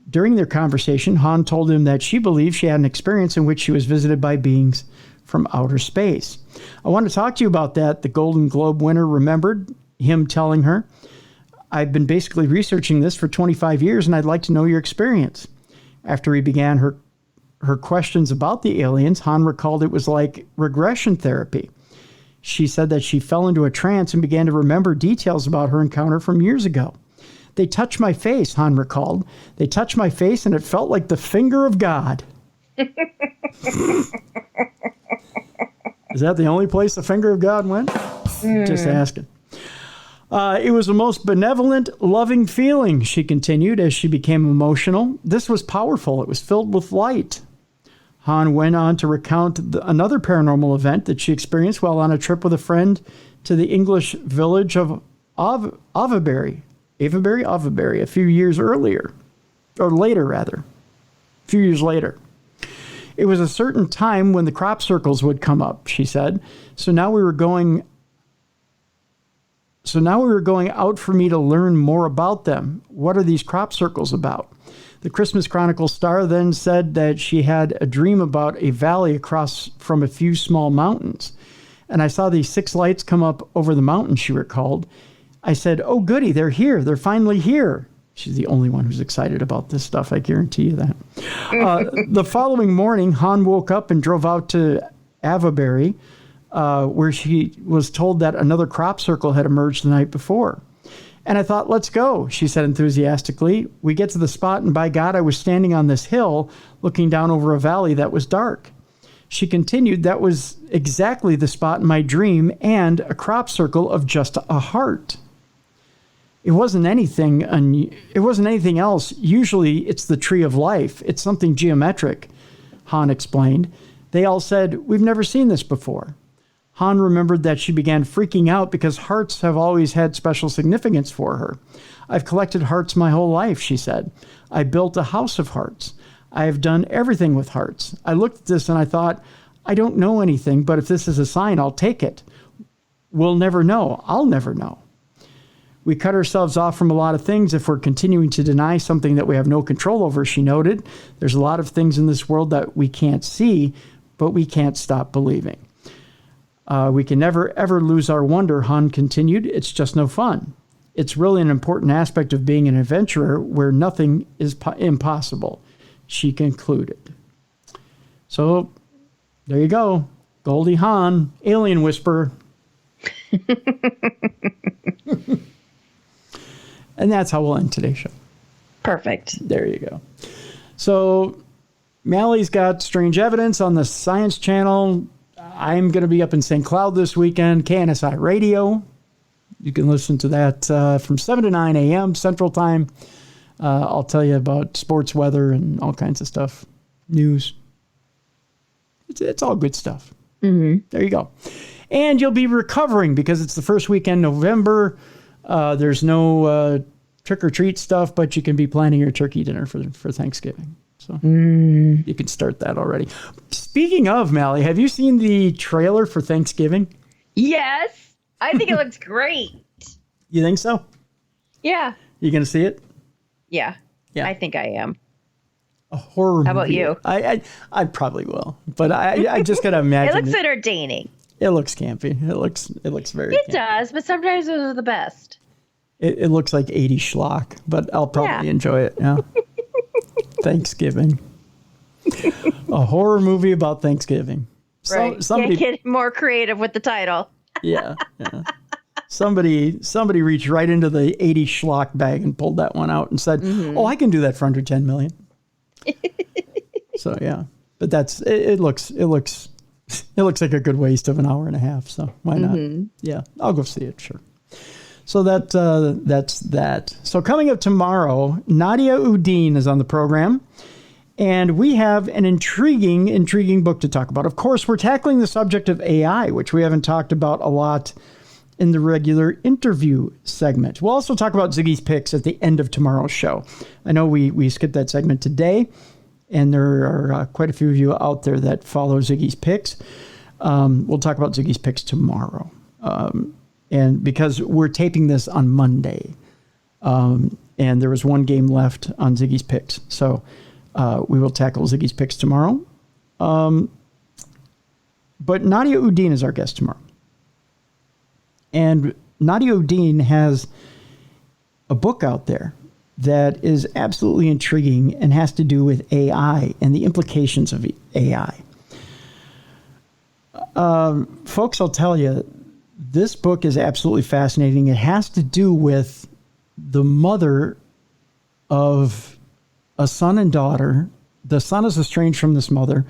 During their conversation, Han told him that she believed she had an experience in which she was visited by beings from outer space. I want to talk to you about that, the Golden Globe winner remembered him telling her. I've been basically researching this for 25 years, and I'd like to know your experience. After he began her questions about the aliens, Han recalled it was like regression therapy. She said that she fell into a trance and began to remember details about her encounter from years ago. They touched my face, Han recalled. They touched my face, and it felt like the finger of God. Is that the only place the finger of God went? Just asking. It was the most benevolent, loving feeling, she continued as she became emotional. This was powerful. It was filled with light. Han went on to recount another paranormal event that she experienced while on a trip with a friend to the English village of Avebury, a few years earlier, or later rather, a few years later. It was a certain time when the crop circles would come up, she said. So now we were going out for me to learn more about them. What are these crop circles about? The Christmas Chronicle star then said that she had a dream about a valley across from a few small mountains. And I saw these 6 lights come up over the mountain, she recalled. I said, oh, goody, they're here. They're finally here. She's the only one who's excited about this stuff, I guarantee you that. The following morning, Han woke up and drove out to Avebury, where she was told that another crop circle had emerged the night before. And I thought, let's go, she said enthusiastically. We get to the spot, and by God, I was standing on this hill looking down over a valley that was dark. She continued, that was exactly the spot in my dream, and a crop circle of just a heart. It wasn't anything else. Usually it's the tree of life. It's something geometric, Han explained. They all said, we've never seen this before. Han remembered that she began freaking out because hearts have always had special significance for her. I've collected hearts my whole life, she said. I built a house of hearts. I have done everything with hearts. I looked at this and I thought, I don't know anything, but if this is a sign, I'll take it. We'll never know. I'll never know. We cut ourselves off from a lot of things if we're continuing to deny something that we have no control over, she noted. There's a lot of things in this world that we can't see, but we can't stop believing. We can never, ever lose our wonder, Han continued. It's just no fun. It's really an important aspect of being an adventurer where nothing is impossible, she concluded. So, there you go. Goldie Hawn, alien whisperer. And that's how we'll end today's show. Perfect. There you go. So, Mallie's got Strange Evidence on the Science Channel. I'm going to be up in St. Cloud this weekend, KNSI Radio. You can listen to that from 7 to 9 a.m. Central Time. I'll tell you about sports, weather, and all kinds of stuff. News. It's all good stuff. There you go. And you'll be recovering because it's the first weekend in November. There's no trick-or-treat stuff, but you can be planning your turkey dinner for Thanksgiving. So you can start that already. Speaking of, Mallie, have you seen the trailer for Thanksgiving? Yes. I think it looks great. You think so? Yeah. You going to see it? Yeah. Yeah. I think I am. A horror How about movie. you? I probably will, but I just got to imagine. It looks entertaining. It looks campy. It looks very It campy. does, but sometimes those are the best. It looks like 80s schlock, but I'll probably enjoy it. Yeah. Thanksgiving. A horror movie about Thanksgiving. Right. Somebody Can't get more creative with the title. yeah. Somebody reached right into the 80s schlock bag and pulled that one out and said, "Oh, I can do that for under 10 million." So yeah, but it looks like a good waste of an hour and a half. So why not? Yeah, I'll go see it. Sure. So that's that. So coming up tomorrow, Nadia Udine is on the program, and we have an intriguing book to talk about. Of course, we're tackling the subject of AI, which we haven't talked about a lot in the regular interview segment. We'll also talk about Ziggy's Picks at the end of tomorrow's show. I know we skipped that segment today, and there are quite a few of you out there that follow Ziggy's Picks. We'll talk about Ziggy's Picks tomorrow. And because we're taping this on Monday, and there was one game left on Ziggy's Picks. So we will tackle Ziggy's Picks tomorrow. But Nadia Udine is our guest tomorrow. And Nadia Udine has a book out there that is absolutely intriguing and has to do with AI and the implications of AI. Folks, I'll tell you, this book is absolutely fascinating. It has to do with the mother of a son and daughter. The son is estranged from this mother.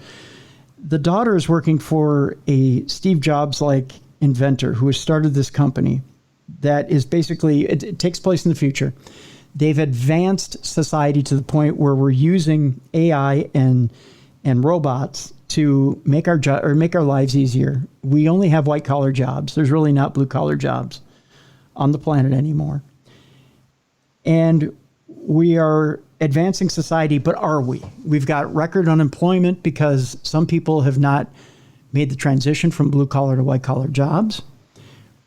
The daughter is working for a Steve Jobs-like inventor who has started this company that is basically, it takes place in the future. They've advanced society to the point where we're using AI and robots to make our lives easier. We only have white collar jobs. There's really not blue collar jobs on the planet anymore. And we are advancing society, but are we? We've got record unemployment because some people have not made the transition from blue collar to white collar jobs.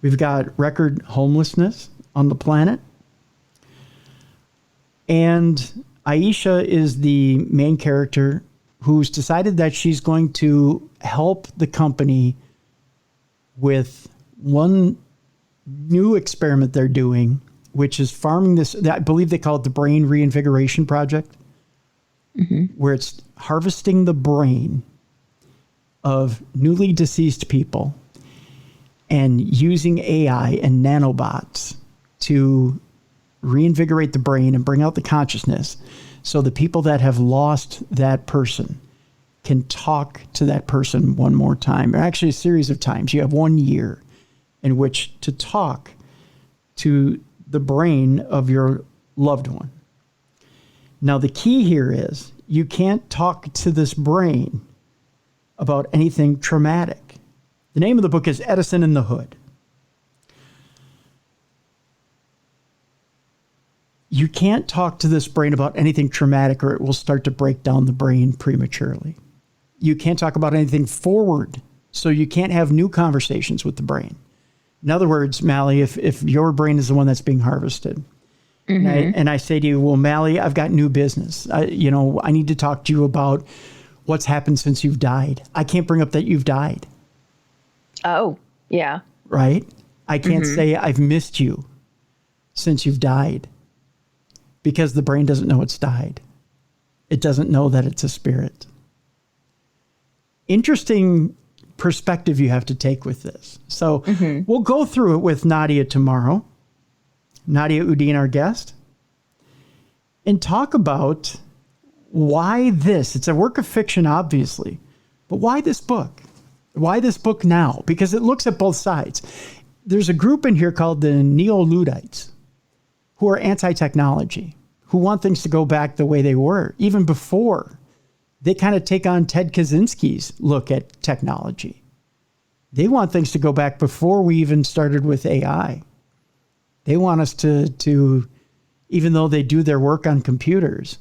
We've got record homelessness on the planet. And Aisha is the main character who's decided that she's going to help the company with one new experiment they're doing, which is farming this. I believe they call it the Brain Reinvigoration Project, where it's harvesting the brain of newly deceased people and using AI and nanobots to reinvigorate the brain and bring out the consciousness so the people that have lost that person can talk to that person one more time, or actually a series of times. You have 1 year in which to talk to the brain of your loved one. Now, the key here is you can't talk to this brain about anything traumatic. The name of the book is Edison in the Hood. You can't talk to this brain about anything traumatic or it will start to break down the brain prematurely. You can't talk about anything forward, so you can't have new conversations with the brain. In other words, Mallie, if your brain is the one that's being harvested, and I say to you, well, Mallie, I've got new business. I need to talk to you about what's happened since you've died. I can't bring up that you've died. Oh, yeah. Right? I can't say I've missed you since you've died because the brain doesn't know it's died. It doesn't know that it's a spirit. Interesting perspective you have to take with this. So we'll go through it with Nadia tomorrow. Nadia Udine, our guest, and talk about why this. It's a work of fiction, obviously, but why this book? Why this book now? Because it looks at both sides. There's a group in here called the Neo-Luddites who are anti-technology, who want things to go back the way they were, even before. They kind of take on Ted Kaczynski's look at technology. They want things to go back before we even started with AI. They want us to, even though they do their work on computers,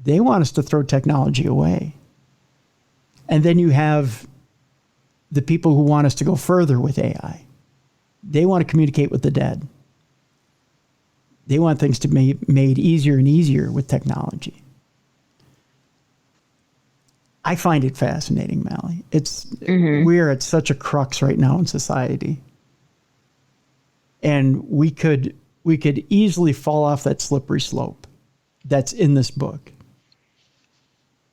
they want us to throw technology away. And then you have the people who want us to go further with AI. They want to communicate with the dead. They want things to be made easier and easier with technology. I find it fascinating, Mallie. We're at such a crux right now in society. And we could easily fall off that slippery slope that's in this book.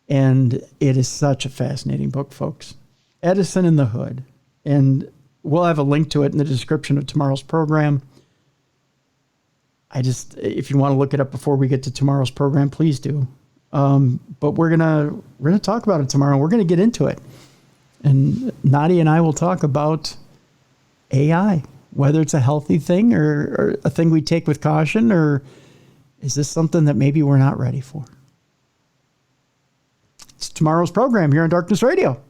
And it is such a fascinating book, folks. Edison in the Hood. And we'll have a link to it in the description of tomorrow's program. If you want to look it up before we get to tomorrow's program, please do. But we're gonna talk about it tomorrow. We're gonna get into it, and Nadia and I will talk about AI, whether it's a healthy thing or a thing we take with caution, or is this something that maybe we're not ready for? It's tomorrow's program here on Darkness Radio.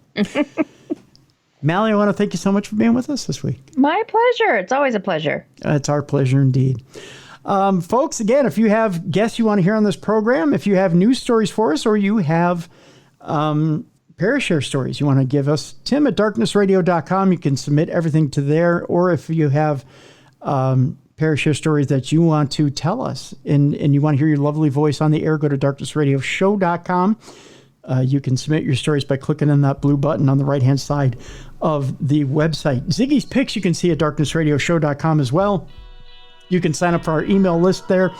Mallie, I want to thank you so much for being with us this week. My pleasure. It's always a pleasure. It's our pleasure indeed. Folks, again, if you have guests you want to hear on this program, if you have news stories for us, or you have Parashare stories you want to give us, Tim at darknessradio.com. You can submit everything to there. Or if you have Parashare stories that you want to tell us and you want to hear your lovely voice on the air, go to darknessradioshow.com. You can submit your stories by clicking on that blue button on the right-hand side of the website. Ziggy's Picks you can see at darknessradioshow.com as well. You can sign up for our email list there.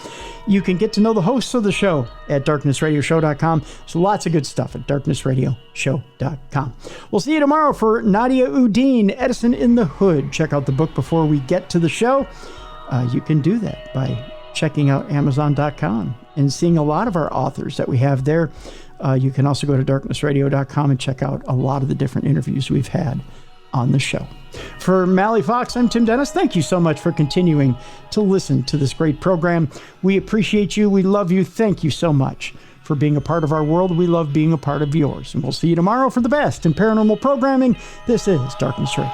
You can get to know the hosts of the show at darknessradioshow.com. So lots of good stuff at darknessradioshow.com. We'll see you tomorrow for Nadia Udine, Edison in the Hood. Check out the book before we get to the show. You can do that by checking out Amazon.com and seeing a lot of our authors that we have there. You can also go to darknessradio.com and check out a lot of the different interviews we've had on the show. For Mallie Fox, I'm Tim Dennis. Thank you so much for continuing to listen to this great program. We appreciate you. We love you. Thank you so much for being a part of our world. We love being a part of yours. And we'll see you tomorrow for the best in paranormal programming. This is Darkness Radio.